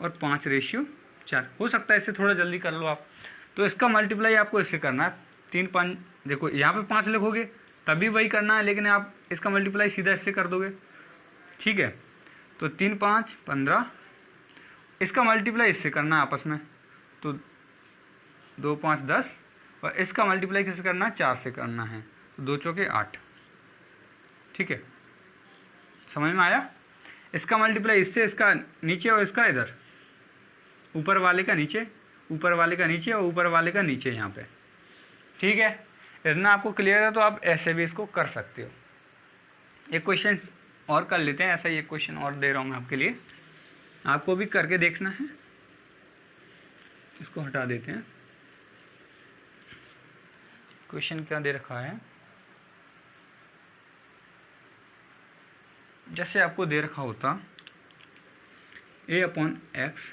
और 5 रेशियो 4 हो सकता है, इससे थोड़ा जल्दी कर लो आप। तो इसका मल्टीप्लाई आपको इससे करना है, 3 5, देखो यहाँ पे 5 लिखोगे तभी वही करना है, लेकिन आप इसका मल्टीप्लाई सीधा इससे कर दोगे। ठीक है, तो 3 5 15, इसका मल्टीप्लाई इससे करना है आपस में, तो 2 5 10, और इसका मल्टीप्लाई किससे करना है, 4 से करना है, तो 2 चौके 8। ठीक है, समझ में आया। इसका मल्टीप्लाई इससे, इसका नीचे और इसका इधर, ऊपर वाले का नीचे, ऊपर वाले का नीचे और ऊपर वाले का नीचे यहाँ पे। ठीक है, इतना आपको क्लियर है तो आप ऐसे भी इसको कर सकते हो। एक क्वेश्चन और कर लेते हैं, ऐसा ही एक क्वेश्चन और दे रहा हूँ मैं आपके लिए, आपको भी करके देखना है। इसको हटा देते हैं। क्वेश्चन क्या दे रखा है, जैसे आपको दे रखा होता a upon x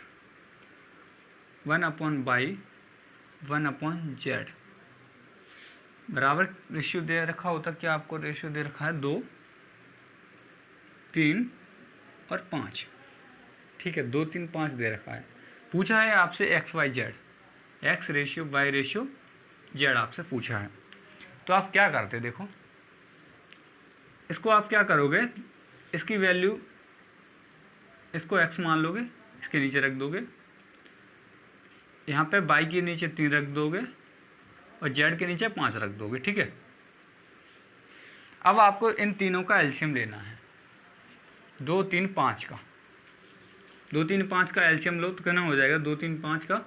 1 upon by 1 upon Z बराबर रेशियो दे रखा होता। क्या आपको रेशियो दे रखा है 2 3 और 5। ठीक है, 2 3 5 दे रखा है। पूछा है आपसे X Y Z, X ratio Y ratio Z आपसे पूछा है, तो आप क्या करते, देखो इसको आप क्या करोगे, इसकी वैल्यू, इसको x मान लोगे, इसके नीचे रख दोगे, यहाँ पे y के नीचे 3 रख दोगे और z के नीचे 5 रख दोगे। ठीक है, अब आपको इन तीनों का एलसीएम लेना है, 2 3 5 का। 2 3 5 का एलसीएम लो तो कितना हो जाएगा, 2 3 5 का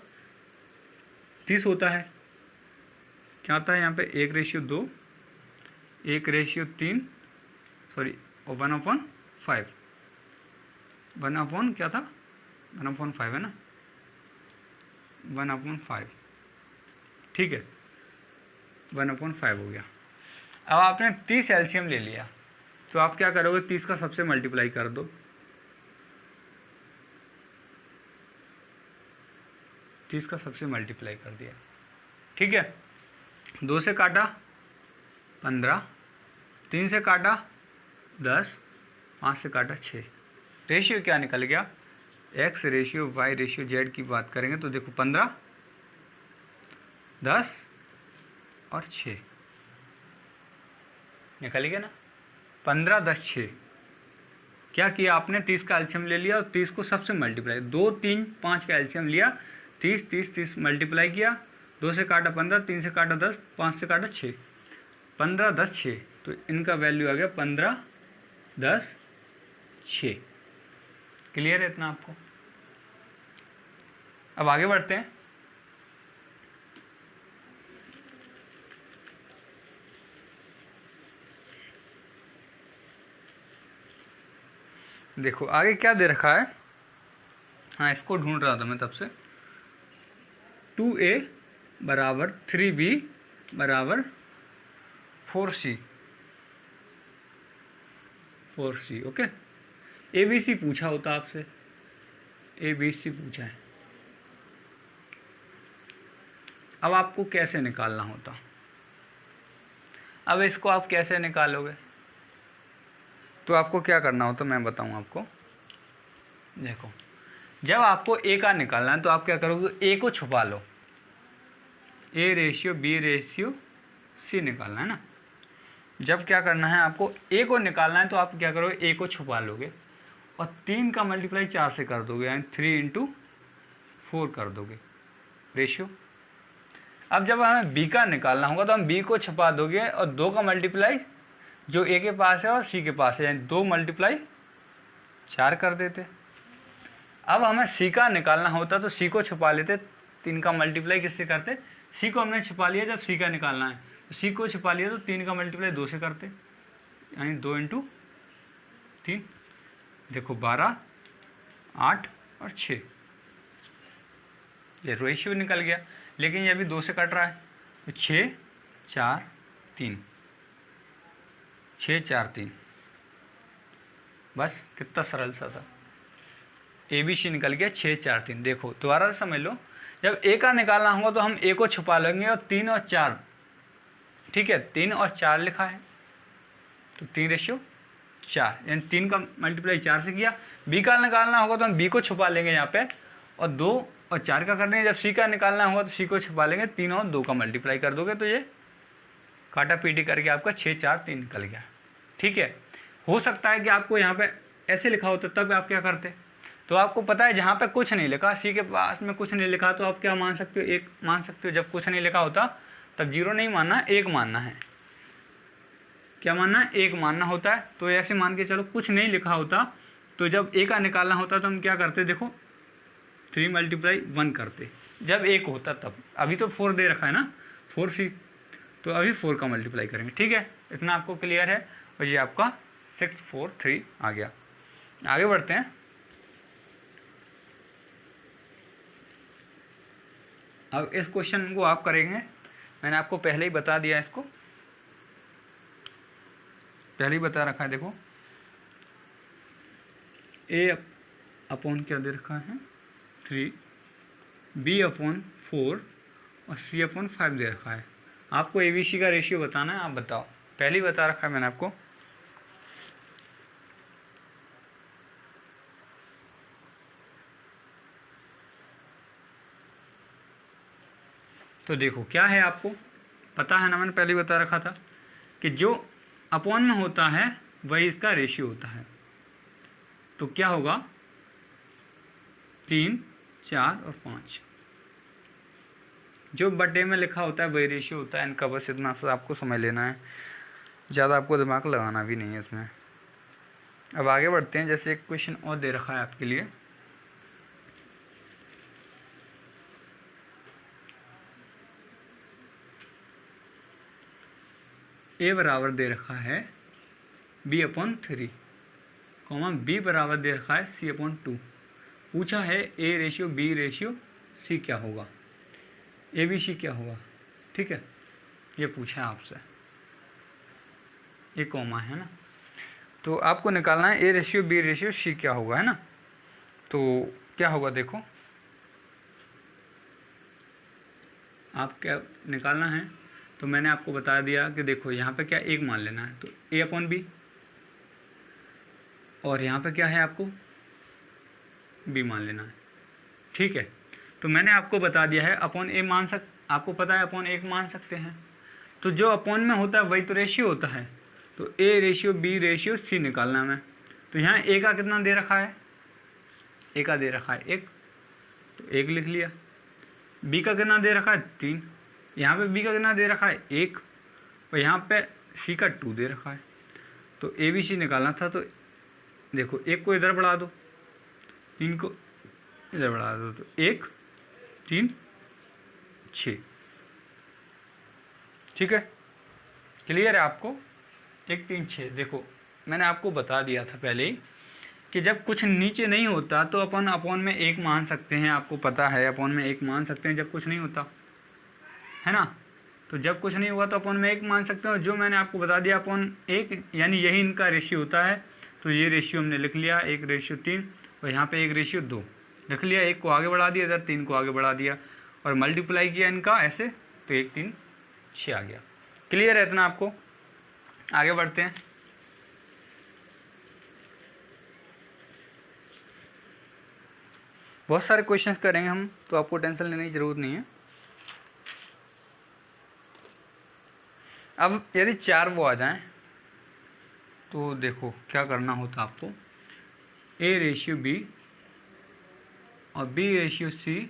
30 होता है। क्या आता है यहाँ पे, 1 रेशियो 2, 1 रेशियो 3, सॉरी, और 1 अपॉन 5, 1 अपॉन क्या था, 1 अपॉन 5 है ना, 1 अपॉन 5। ठीक है, 1 अपॉन 5 हो गया। अब आपने 30 एलसीएम ले लिया, तो आप क्या करोगे, 30 का सबसे मल्टीप्लाई कर दो, 30 का सबसे मल्टीप्लाई कर दिया। ठीक है, 2 से काटा 15, 3 से काटा 10, 5 से काटा 6। रेशियो क्या निकल गया, X ratio Y ratio Z की बात करेंगे तो देखो 15 10 और 6 निकल गया ना, 15 10 6। क्या किया आपने, 30 का एलसीएम ले लिया और 30 को सबसे मल्टीप्लाई, 2 3 5 का एलसीएम लिया, 30 30 30 मल्टीप्लाई किया, 2 से काटा 15, 3 से काटा 10, 5 से काटा 6, 15 10 6, तो इनका वैल्यू आ गया 15 10 6। क्लियर है इतना आपको। अब आगे बढ़ते हैं। देखो आगे क्या दे रखा है, हाँ इसको ढूंढ रहा था मैं तब से। 2a बराबर 3b बराबर 4c, 4c। ओके, ABC पूछा होता आपसे, ABC पूछा है। अब आपको कैसे निकालना होता, अब इसको आप कैसे निकालोगे, तो आपको क्या करना होता मैं बताऊं आपको। देखो जब आपको ए का निकालना है तो आप क्या करोगे, ए को छुपा लो, a ratio b ratio c निकालना है ना। जब क्या करना है आपको, ए को निकालना है तो आप क्या करोगे, ए को छुपा लोगे और 3 का मल्टीप्लाई 4 से कर दोगे, यानी 3 × 4 कर दोगे रेशियो। अब जब हमें बी का निकालना होगा तो हम बी को छुपा दोगे और 2 का मल्टीप्लाई जो ए के पास है और सी के पास है, यानी 2 मल्टीप्लाई 4 कर देते। अब हमें सी का निकालना होता तो सी को छुपा लेते, 3 का मल्टीप्लाई किससे करते, सी को हमने छुपा लिया, जब सी का निकालना है तो सी को छुपा लिया तो 3 का मल्टीप्लाई 2 से करते, यानी 2 × 3, देखो 12, 8 और 6, ये रेशियो निकल गया। लेकिन ये अभी 2 से कट रहा है तो 6 4 3, 6 4 3, बस कितना सरल सा था। ABC निकल गया 6 4 3। देखो दोबारा से समझ लो, जब ए का निकालना होगा तो हम ए को छुपा लेंगे और 3 और 4, ठीक है, 3 और 4 लिखा है तो 3:4, यानी 3 का मल्टीप्लाई 4 से किया। बी का निकालना होगा तो हम बी को छुपा लेंगे यहाँ पे और 2 और 4 का कर देंगे। जब सी का निकालना होगा तो सी को छुपा लेंगे, 3 और 2 का मल्टीप्लाई कर दोगे तो ये काटा पीटी करके आपका 6 4 3 निकल गया। ठीक है, हो सकता है कि आपको यहाँ पे ऐसे लिखा होता तब आप क्या करते, तो आपको पता है जहाँ पे कुछ नहीं लिखा, सी के पास में कुछ नहीं लिखा तो आप क्या मान सकते हो, 1 मान सकते हो। जब कुछ नहीं लिखा होता तब 0 नहीं मानना, 1 मानना है। क्या मानना है, 1 मानना होता है। तो ऐसे मान के चलो कुछ नहीं लिखा होता तो जब ए का निकालना होता तो हम क्या करते, देखो 3 × 1 करते, जब 1 होता तब। अभी तो 4 दे रखा है ना, 4C, तो अभी 4 का मल्टीप्लाई करेंगे। ठीक है, इतना आपको क्लियर है। और ये आपका 6 4 3 आ गया। आगे बढ़ते हैं। अब इस क्वेश्चन को आप करेंगे, मैंने आपको पहले ही बता दिया, इसको पहले ही बता रखा है। देखो A अपॉन क्या दे रखा है 3, B/4 और C/5 दे रखा है। आपको ABC का रेशियो बताना है, आप बताओ। पहले ही बता रखा है मैंने आपको। तो देखो क्या है, आपको पता है ना, मैंने पहले ही बता रखा था कि जो अपॉन में होता है वही इसका रेशियो होता है। तो क्या होगा 3 4 और 5, जो बटे में लिखा होता है वही रेशियो होता है। इनका बस इतना सा आपको समझ लेना है, ज़्यादा आपको दिमाग लगाना भी नहीं है इसमें। अब आगे बढ़ते हैं। जैसे एक क्वेश्चन और दे रखा है आपके लिए, A बराबर दे रखा है B/3, B बराबर दे रखा है C/2। पूछा है A/B/C क्या होगा, ABC क्या होगा। ठीक है, ये पूछा है आपसे, ये कॉमा है ना, तो आपको निकालना है A/B/C क्या होगा, है ना। तो क्या होगा, देखो आप क्या निकालना है, तो मैंने आपको बता दिया कि देखो यहाँ पे क्या 1 मान लेना है, तो A/B, और यहाँ पे क्या है आपको B मान लेना है। ठीक है, तो मैंने आपको बता दिया है अपॉन A आपको पता है अपॉन 1 मान सकते हैं। तो जो अपॉन में होता है वही तो रेशियो होता है। तो A/B/C निकालना है हमें। तो यहाँ A का कितना दे रखा है, A का दे रखा है 1, तो 1 लिख लिया। B का कितना दे रखा है 3, यहाँ पे B का कितना दे रखा है 1, और यहाँ पे C का 2 दे रखा है। तो ABC निकालना था, तो देखो 1 को इधर बढ़ा दो, 3 को इधर बढ़ा दो, तो 1 3 6। ठीक है, क्लियर है आपको, 1 3 6। देखो मैंने आपको बता दिया था पहले ही कि जब कुछ नीचे नहीं होता तो अपन अपॉन में 1 मान सकते हैं। आपको पता है अपॉन में 1 मान सकते हैं जब कुछ नहीं होता, है ना। तो जब कुछ नहीं हुआ तो अपॉन में 1 मान सकते हो। जो मैंने आपको बता दिया अपॉन 1, यानी यही इनका रेशियो होता है। तो ये रेशियो हमने लिख लिया, 1/3, और यहाँ पे 1/2 लिख लिया। 1 को आगे बढ़ा दिया इधर, 3 को आगे बढ़ा दिया और मल्टीप्लाई किया इनका ऐसे, तो 1 3 6 आ गया। क्लियर है इतना आपको। आगे बढ़ते हैं। बहुत सारे क्वेश्चंस करेंगे हम, तो आपको टेंशन लेने की ज़रूरत नहीं है। अब यदि 4 वो आ जाएं तो देखो क्या करना होता आपको, A/B और B/C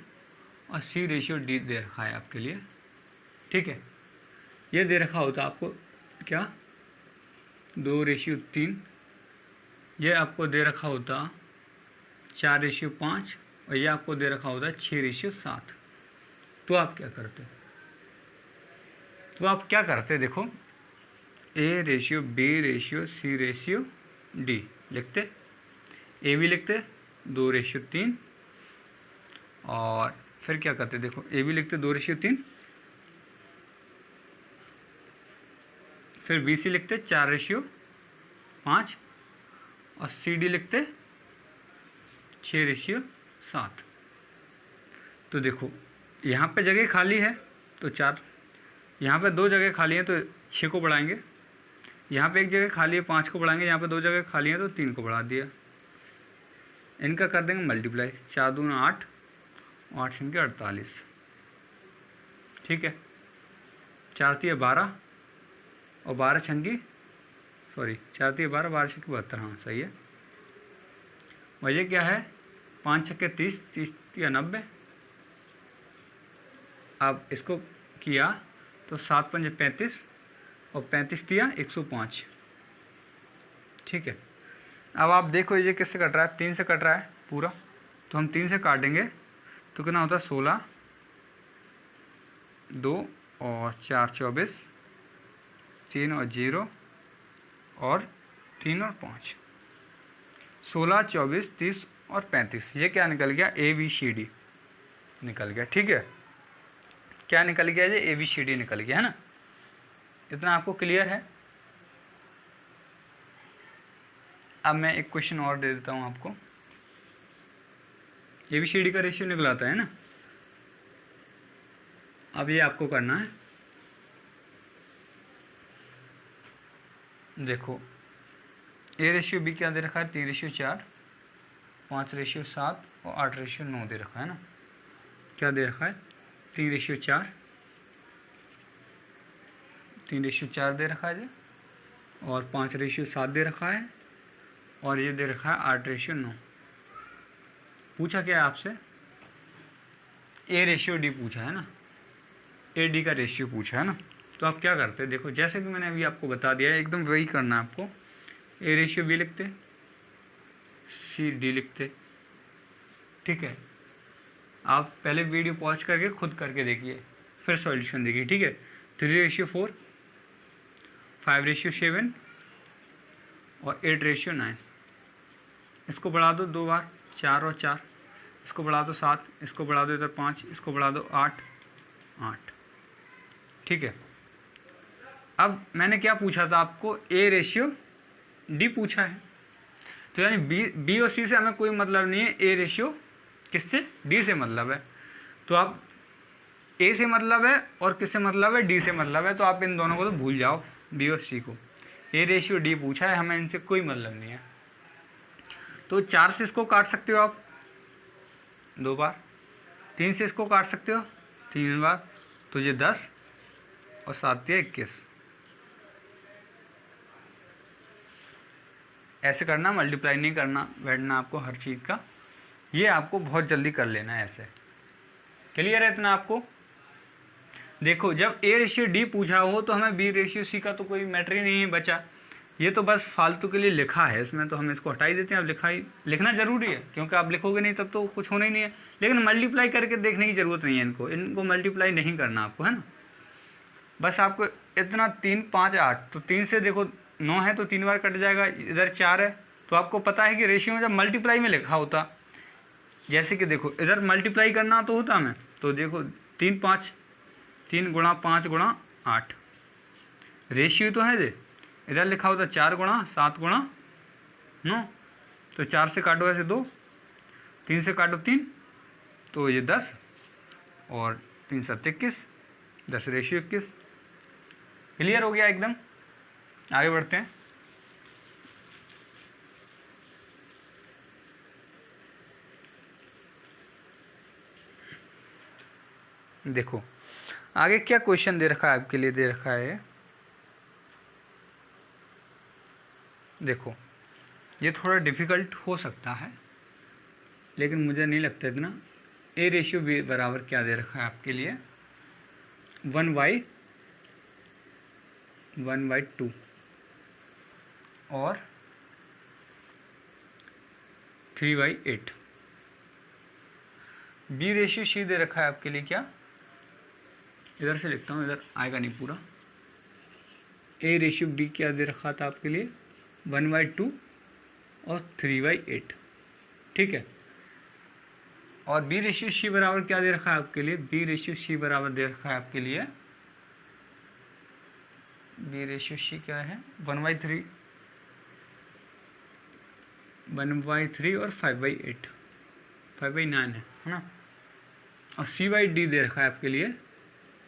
और C/D दे रखा है आपके लिए। ठीक है, ये दे रखा होता आपको क्या 2/3 ये आपको दे रखा होता 4:5 और ये आपको दे रखा होता 6:7, तो आप क्या करते? देखो, A:B:C:D लिखते, ए भी लिखते 2:3, और फिर क्या करते? देखो, ए भी लिखते 2:3, फिर बी सी लिखते 4:5 और सी डी लिखते 6:7। तो देखो, यहाँ पे जगह खाली है तो 4, यहाँ पे 2 जगह खाली है तो 6 को बढ़ाएंगे, यहाँ पे 1 जगह खाली है 5 को बढ़ाएंगे, यहाँ पे 2 जगह खाली है तो 3 को बढ़ा दिया। इनका कर देंगे मल्टीप्लाई, 4 दूना 8, 8 छंके 48, ठीक है। 4 तिया 12 और 12 छंकी 4 तिया 12, 12 छंकी 72, हाँ सही है। और ये क्या है? 5 छक्के 30, 30 तिया 90। अब इसको किया तो 7 पंजे 35 और 35 तिया 105, ठीक है। अब आप देखो ये किससे कट रहा है? 3 से कट रहा है पूरा, तो हम 3 से काटेंगे तो कितना होता है? 16, 2 और 4 24, 3 और 0 और 3 और 5, 16, 24, 30 और 35। ये क्या निकल गया? ABCD निकल गया, ठीक है। क्या निकल गया? ये ABCD निकल गया, है ना। इतना आपको क्लियर है? अब मैं एक क्वेश्चन और दे देता हूँ आपको। ABCD का रेशियो निकलाता है ना। अब ये आपको करना है, देखो A:B क्या दे रखा है? 3:4, 5:7 और 8:9 दे रखा है ना। क्या दे रखा है? 3:4, 3:4 दे रखा है, और 5:7 दे रखा है, और ये दे रखा है 8:9। पूछा क्या है आपसे? A:D पूछा है ना, AD का रेशियो पूछा है ना। तो आप क्या करते? देखो, जैसे कि मैंने अभी आपको बता दिया है, एकदम वही करना है आपको। A:B लिखते, CD लिखते, ठीक है। आप पहले वीडियो पॉज करके खुद करके देखिए, फिर सॉल्यूशन देखिए, ठीक है। 3:4, 5:7 और 8:9। इसको बढ़ा दो 2 बार, 4 और 4, इसको बढ़ा दो 7, इसको बढ़ा दो इधर 5, इसको बढ़ा दो 8, 8, ठीक है। अब मैंने क्या पूछा था आपको? A:D पूछा है, तो यानी B और C से हमें कोई मतलब नहीं है, A: किससे? D से मतलब है। तो आप A से मतलब है और किससे मतलब है? D से मतलब है। तो आप इन दोनों को तो भूल जाओ, B और C को। A:D पूछा है, हमें इनसे कोई मतलब नहीं है। तो 4 से इसको काट सकते हो आप 2 बार, 3 से इसको काट सकते हो 3 बार, तो ये 10 और 7 या 21। ऐसे करना, मल्टीप्लाई नहीं करना बैठना आपको हर चीज़ का। ये आपको बहुत जल्दी कर लेना है ऐसे। क्लियर है इतना आपको? देखो, जब A:D पूछा हो तो हमें B:C का तो कोई मैटर ही नहीं बचा। ये तो बस फालतू के लिए लिखा है इसमें, तो हम इसको हटा ही देते हैं। अब लिखना ज़रूरी है, क्योंकि आप लिखोगे नहीं तब तो कुछ होना ही नहीं है। लेकिन मल्टीप्लाई करके देखने की ज़रूरत नहीं है, इनको मल्टीप्लाई नहीं करना आपको, है ना। बस आपको इतना 3, 5, 8, तो 3 से देखो 9 है तो 3 बार कट जाएगा, इधर 4 है, तो आपको पता है कि रेशियो में जब मल्टीप्लाई में लिखा होता, जैसे कि देखो इधर मल्टीप्लाई करना तो होता हमें, तो देखो 3, 5, 3 गुणा 5 गुणा 8, रेशियो तो है दे, इधर लिखा होता 4 गुणा 7 गुणा 9, तो 4 से काटो ऐसे 2, 3 से काटो 3, तो ये 10 और 3 7 21, 10 रेशियो 21। क्लियर हो गया एकदम? आगे बढ़ते हैं। देखो आगे क्या क्वेश्चन दे रखा है आपके लिए, दे रखा है, देखो ये थोड़ा डिफ़िकल्ट हो सकता है लेकिन मुझे नहीं लगता इतना। A:B बराबर क्या दे रखा है आपके लिए? 1/2 और 3/8। बी रेशियो सी दे रखा है आपके लिए क्या, इधर से लिखता हूँ, इधर आएगा नहीं पूरा। ए रेशियो बी क्या दे रखा था आपके लिए, 1/2 और 3/8, ठीक है। और बी रेशियो सी बराबर क्या दे रखा है आपके लिए, बी रेशियो सी बराबर दे रखा है आपके लिए, बी रेशियो सी क्या है, 1/3 और 5/8, 5/9 है ना। और C/D दे रखा है आपके लिए,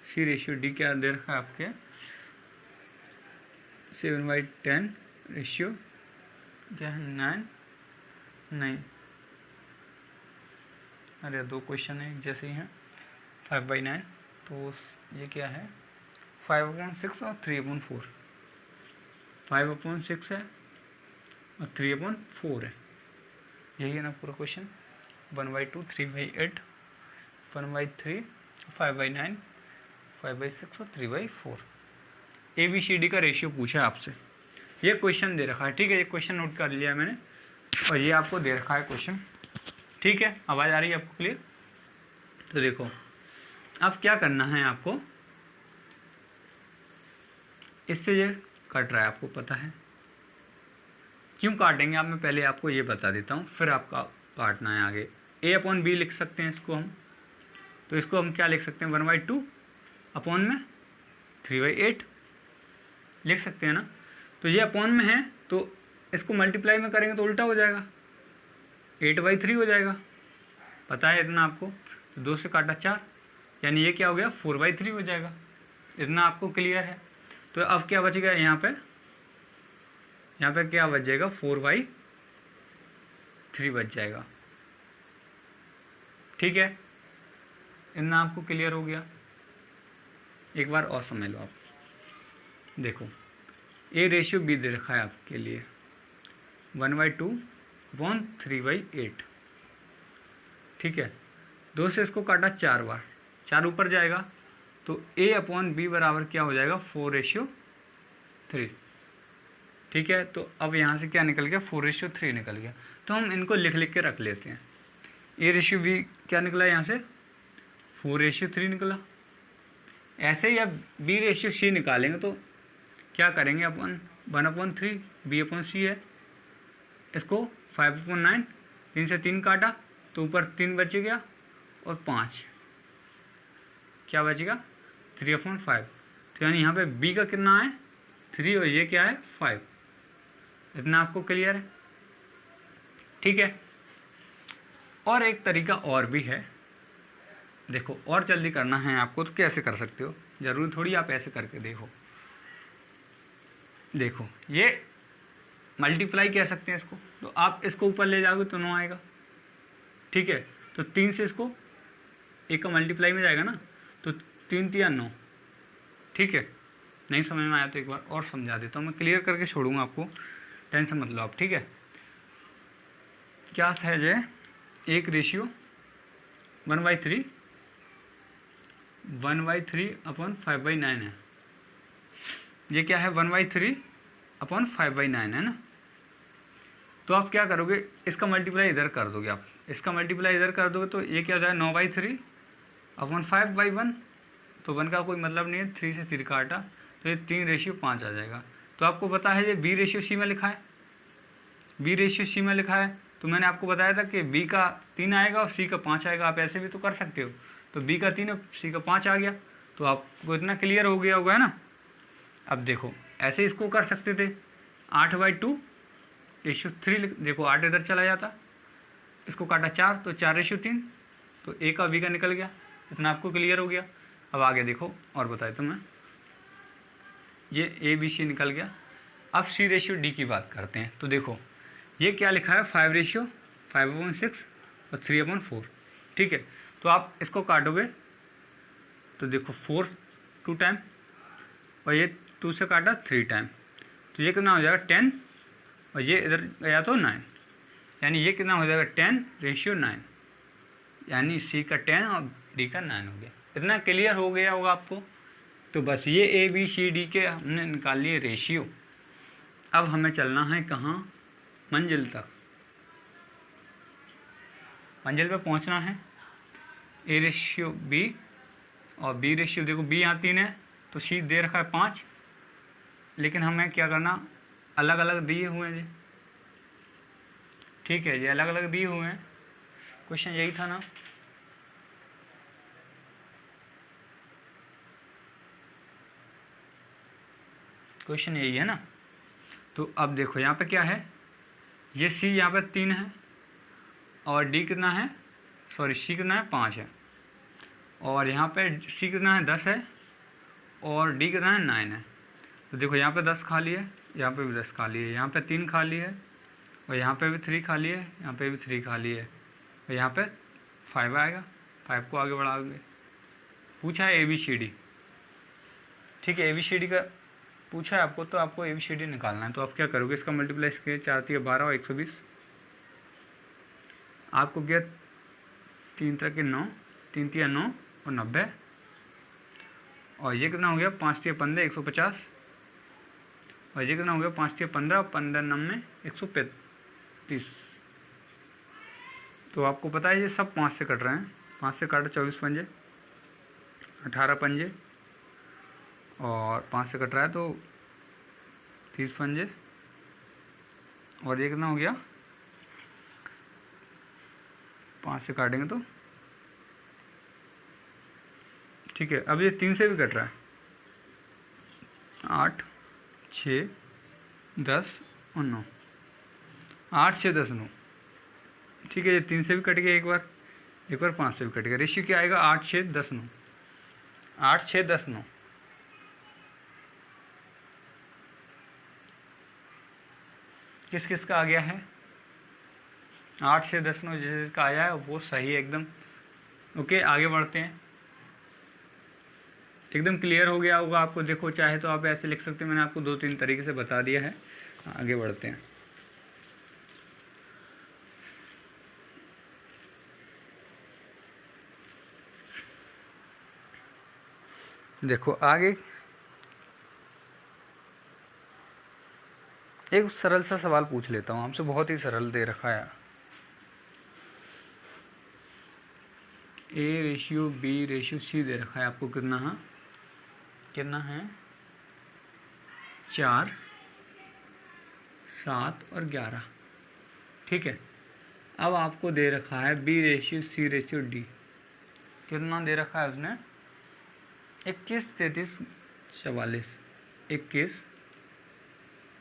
सी रेशियो डी क्या दे रखा है आपके, 7/10 रेशियो क्या है, 9। अरे दो क्वेश्चन है जैसे ही हैं, 5/9, तो ये क्या है, 5/6 और 3/4, 5/6 है और 3/4 है, यही है ना पूरा क्वेश्चन। 1/2, 3/8, 1/3, 5/9, 5/6 और 3/4। ABCD का रेशियो पूछा है आपसे, ये क्वेश्चन दे रखा है, ठीक है। ये क्वेश्चन नोट कर लिया मैंने, और ये आपको दे रखा है क्वेश्चन, ठीक है। आवाज़ आ रही है आपको क्लियर। तो देखो अब क्या करना है आपको, इससे ये कट रहा है, आपको पता है क्यों काटेंगे आप, मैं पहले आपको ये बता देता हूँ, फिर आपका काटना है आगे। A/B लिख सकते हैं इसको हम, तो इसको हम क्या लिख सकते हैं, 1/2 अपॉन में 3/8 लिख सकते हैं ना। तो ये अपॉन में है, तो इसको मल्टीप्लाई में करेंगे तो उल्टा हो जाएगा, 8/3 हो जाएगा, पता है इतना आपको। तो 2 से काटा 4, यानी ये क्या हो गया, 4/3 हो जाएगा, इतना आपको क्लियर है। तो अब क्या बचेगा यहाँ पे क्या बच जाएगा, 4/3 बच जाएगा, ठीक है। इतना आपको क्लियर हो गया। एक बार और समझ लो आप, देखो ए रेशियो बी दे रखा है आपके लिए, 1/2 अपॉन 3/8, ठीक है। 2 से इसको काटा 4 बार, 4 ऊपर जाएगा, तो A/B बराबर क्या हो जाएगा, 4/3, ठीक है। तो अब यहाँ से क्या निकल गया, 4/3 निकल गया। तो हम इनको लिख के रख लेते हैं। A/B क्या निकला यहाँ से, 4/3 निकला। ऐसे ही अब B/C निकालेंगे तो क्या करेंगे अपन, 1/3 B/C है, इसको 5/9, 3 से 3 काटा तो ऊपर 3 बच गया, और 5 क्या बचेगा, 3/5। तो यानी यहाँ पे B का कितना है, 3, और ये क्या है, 5। इतना आपको क्लियर है, ठीक है। और एक तरीका और भी है, देखो और जल्दी करना है आपको तो कैसे कर सकते हो, ज़रूरी थोड़ी आप ऐसे करके देखो ये मल्टीप्लाई कह सकते हैं इसको, तो आप इसको ऊपर ले जाओगे तो 9 आएगा, ठीक है। तो 3 से इसको एक का मल्टीप्लाई में जाएगा ना, तो 3 3 9, ठीक है। नहीं समझ में आया तो एक बार और समझा देता हूँ, मैं क्लियर करके छोड़ूंगा आपको, टेंशन मत लो आप, ठीक है। क्या था ये, एक रेशियो 1/3 अपॉन 5/9 है, ये क्या है, 1/3 अपॉन 5/9 है ना। तो आप क्या करोगे, इसका मल्टीप्लाई इधर कर दोगे, आप इसका मल्टीप्लाई इधर कर दोगे तो ये क्या हो जाएगा, 9/3 अपॉन 5/1, तो 1 का कोई मतलब नहीं है, 3 से 3 काटा तो ये 3/5 आ जाएगा। तो आपको पता है ये B/C में लिखा है, B/C में लिखा है, तो मैंने आपको बताया था कि B का 3 आएगा और C का 5 आएगा, आप ऐसे भी तो कर सकते हो। तो B का 3 और C का 5 आ गया, तो आपको इतना क्लियर हो गया होगा, है ना। अब देखो ऐसे इसको कर सकते थे, 8/2/3, देखो 8 इधर चला जाता, इसको काटा 4 तो 4/3, तो A का B का निकल गया, इतना आपको क्लियर हो गया। अब आगे देखो और बताए तो मैं, ये ABC निकल गया। अब C/D की बात करते हैं, तो देखो ये क्या लिखा है, 5/6 और 3/4, ठीक है। तो आप इसको काटोगे तो देखो 4 2 टाइम, और ये 2 से काटा 3 टाइम, तो ये कितना हो जाएगा, 10, और ये इधर गया तो 9, यानी ये कितना हो जाएगा, 10/9, यानी C का 10 और D का 9 हो गया। इतना क्लियर हो गया होगा आपको। तो बस ये ABCD के हमने निकाल लिए रेशियो। अब हमें चलना है कहाँ, मंजिल तक। मंजिल पे पहुंचना है। ए रेशियो बी और बी रेशियो, देखो बी यहाँ 3 है तो सी दे रखा है 5, लेकिन हमें क्या करना, अलग अलग दिए हुए हैं जी। ठीक है, ये अलग अलग दिए हुए हैं, क्वेश्चन यही था ना। क्वेश्चन यही है ना। तो अब देखो यहाँ पे क्या है, ये सी यहाँ पे 3 है और डी कितना है, सॉरी सी कितना है 5 है, और यहाँ पे सी कितना है 10 है और डी कितना है 9 है। तो देखो यहाँ पे 10 खाली है, यहाँ पे भी 10 खाली है, यहाँ पे 3 खाली है और यहाँ पे भी 3 खाली है, यहाँ पे भी 3 खाली है और यहाँ पे 5 आएगा। 5 को आगे बढ़ाओगे। पूछा है ABCD, ठीक है, ABCD का पूछा है आपको, तो आपको ABCD निकालना है। तो आप क्या करोगे, इसका मल्टीप्लाई इसके 4 3 12 और 120, आपको क्या 3 3 9, 3 3 9 और 90, और ये कितना हो गया 5 3 15 150, और ये कितना हो गया 5 3 15 और 15 9 135। तो आपको पता है ये सब 5 से कट रहे हैं, 5 से काटो 24 पंजे, 18 पंजे, और 5 से कट रहा है तो 30 पंजे, और ये कितना हो गया 5 से काटेंगे तो, ठीक है। अब ये 3 से भी कट रहा है, 8 6 10 और 9, 8 6 10 9, ठीक है। ये 3 से भी कट गया एक बार 5 से भी कट गया। रेशियो क्या आएगा 8 6 10 9, 8 6 10 9। किस किस का आ गया है 8 6 10 9, जिसका आया है वो सही है एकदम। ओके, आगे बढ़ते हैं। एकदम क्लियर हो गया होगा आपको। देखो चाहे तो आप ऐसे लिख सकते हैं, मैंने आपको 2-3 तरीके से बता दिया है। आगे बढ़ते हैं। देखो आगे एक सरल सा सवाल पूछ लेता हूँ आपसे, बहुत ही सरल दे रखा है। A ratio B ratio C दे रखा है आपको, कितना है 4 7 और 11, ठीक है। अब आपको दे रखा है B ratio C ratio D, कितना दे रखा है उसने 21 33 44, 21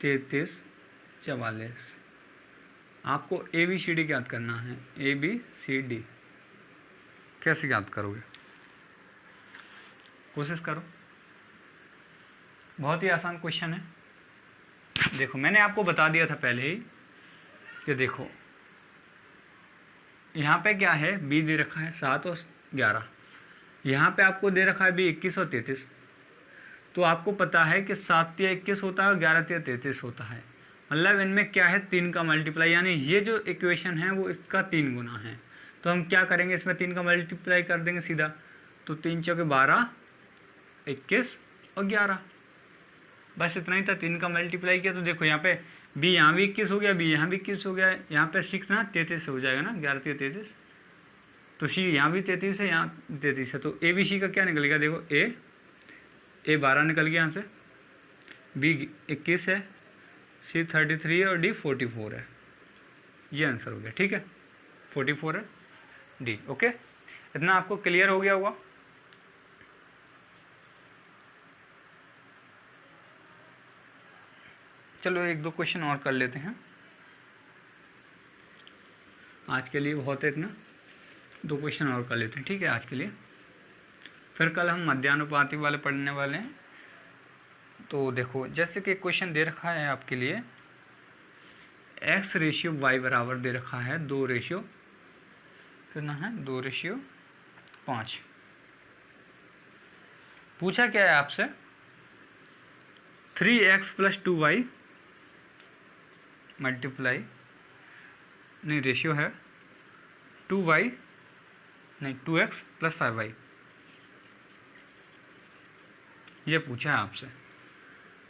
33 44। आपको ABCD ज्ञात करना है। ABCD कैसे ज्ञात करोगे, कोशिश करो, बहुत ही आसान क्वेश्चन है। देखो मैंने आपको बता दिया था पहले ही कि देखो यहाँ पे क्या है, B दे रखा है 7 और 11, यहाँ पे आपको दे रखा है B 21 और 33। तो आपको पता है कि 7 या 21 होता है और 11 या 33 होता है, मतलब इनमें क्या है 3 का मल्टीप्लाई, यानी ये जो इक्वेशन है वो इसका 3 गुना है। तो हम क्या करेंगे, इसमें 3 का मल्टीप्लाई कर देंगे सीधा। तो 3 चौके 12, 21 और 11, बस इतना ही था। 3 का मल्टीप्लाई किया तो देखो यहाँ पे B यहाँ भी 21 हो गया, B यहाँ भी 21 हो गया, यहाँ पे 6 ना 33 हो जाएगा ना, 11 33। तो C यहाँ भी 33 है, यहाँ 33 है। तो ABC का क्या निकलेगा, देखो A 12 निकल गया यहाँ से, B 21 है, C 33 है और D 44 है। ये आंसर हो गया, ठीक है, 44 है D। ओके, इतना आपको क्लियर हो गया होगा। चलो 1-2 क्वेश्चन और कर लेते हैं, आज के लिए बहुत है इतना। 2 क्वेश्चन और कर लेते हैं, ठीक है, आज के लिए। फिर कल हम मध्यानुपाती वाले पढ़ने वाले हैं। तो देखो जैसे कि क्वेश्चन दे रखा है आपके लिए, x रेशियो y बराबर दे रखा है 2 रेशियो कितना है 2 रेशियो 5। पूछा क्या है आपसे 3x + 2y मल्टीप्लाई, नहीं रेशियो है 2y नहीं 2x + 5y, ये पूछा है आपसे।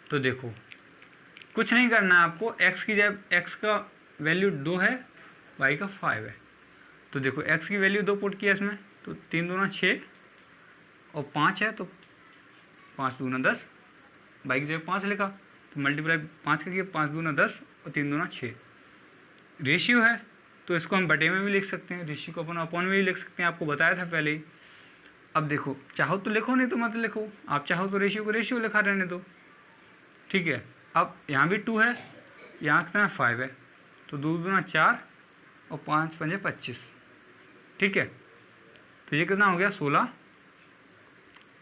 तो देखो कुछ नहीं करना है आपको, x की जब x का वैल्यू 2 है, y का 5 है, तो देखो x की वैल्यू 2 पुट किया इसमें, तो 3 दूना 6 और 5 है, तो 5 दूना 10, बाई की जगह 5 लिखा, तो मल्टीप्लाई 5 का किया, 5 दूना 10 और 3 दूना 6। रेशियो है तो इसको हम बटे में भी लिख सकते हैं, रेशियो को अपन अपॉन में भी लिख सकते हैं, आपको बताया था पहले ही। अब देखो चाहो तो लिखो, नहीं तो मत लिखो, आप चाहो तो रेशियो को रेशियो लिखा रहने दो, ठीक है। अब यहाँ भी 2 है, यहाँ कितना 5 है, तो 2 दूना 4 और 5 पंजे 25, ठीक है। तो ये कितना हो गया 16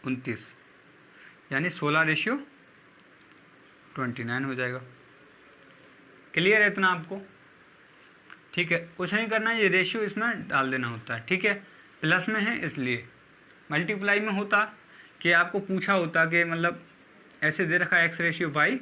29, यानी 16:29 हो जाएगा। क्लियर है इतना आपको? ठीक है, कुछ नहीं करना, ये रेशियो इसमें डाल देना होता है, ठीक है। प्लस में है इसलिए, मल्टीप्लाई में होता कि आपको पूछा होता कि मतलब ऐसे दे रखा है x/y,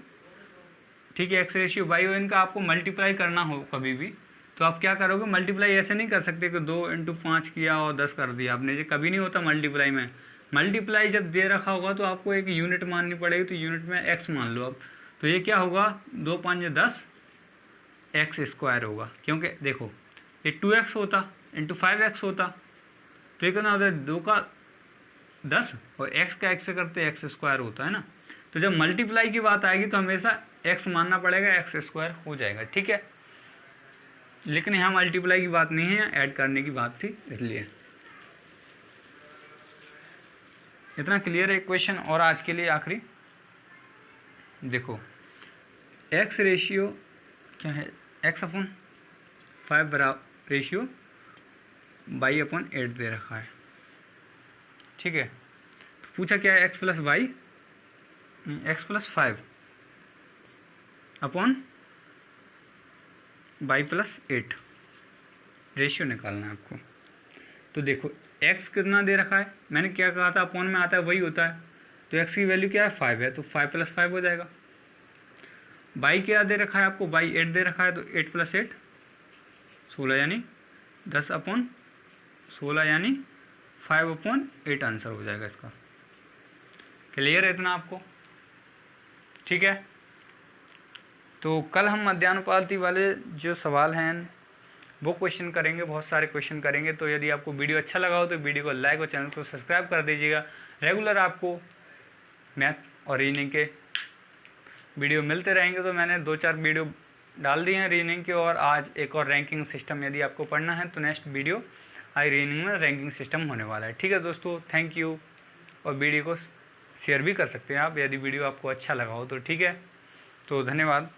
ठीक है, x/y, और इनका आपको मल्टीप्लाई करना हो कभी भी, तो आप क्या करोगे, मल्टीप्लाई ऐसे नहीं कर सकते कि 2 × 5 किया और 10 कर दिया आपने, ये कभी नहीं होता मल्टीप्लाई में। मल्टीप्लाई जब दे रखा होगा तो आपको एक यूनिट माननी पड़ेगी, तो यूनिट में x मान लो अब, तो ये क्या होगा 2 × 5 = 10 x² होगा, क्योंकि देखो ये 2x होता × 5x होता, तो ये कितना होता है 2 का 10 और x का x से करते x² होता है ना। तो जब मल्टीप्लाई की बात आएगी तो हमेशा x मानना पड़ेगा, x² हो जाएगा, ठीक है। लेकिन यहाँ मल्टीप्लाई की बात नहीं है, ऐड करने की बात थी, इसलिए इतना क्लियर है क्वेश्चन। और आज के लिए आखिरी देखो, x रेशियो क्या है, x/5 बराबर रेशियो y/8 दे रखा है, ठीक है। तो पूछा क्या है, x + y, x + 5 upon y + 8 ratio निकालना है आपको। तो देखो x कितना दे रखा है, मैंने क्या कहा था, अपॉन में आता है वही होता है, तो x की वैल्यू क्या है 5 है, तो 5 + 5 हो जाएगा। y क्या दे रखा है आपको, y 8 दे रखा है, तो 8 + 8 16, यानी 10/16, यानी 5/8 आंसर हो जाएगा इसका। क्लियर है इतना आपको? ठीक है, तो कल हम मध्यानुपाती वाले जो सवाल हैं वो क्वेश्चन करेंगे, बहुत सारे क्वेश्चन करेंगे। तो यदि आपको वीडियो अच्छा लगा हो तो वीडियो को लाइक और चैनल को सब्सक्राइब कर दीजिएगा। रेगुलर आपको मैथ और रीजनिंग के वीडियो मिलते रहेंगे। तो मैंने 2-4 वीडियो डाल दिए हैं रीजनिंग के, और आज एक और रैंकिंग सिस्टम यदि आपको पढ़ना है तो नेक्स्ट वीडियो आई रीजनिंग में रैंकिंग सिस्टम होने वाला है। ठीक है दोस्तों, थैंक यू। और वीडियो को शेयर भी कर सकते हैं आप यदि वीडियो आपको अच्छा लगा हो तो, ठीक है। तो धन्यवाद।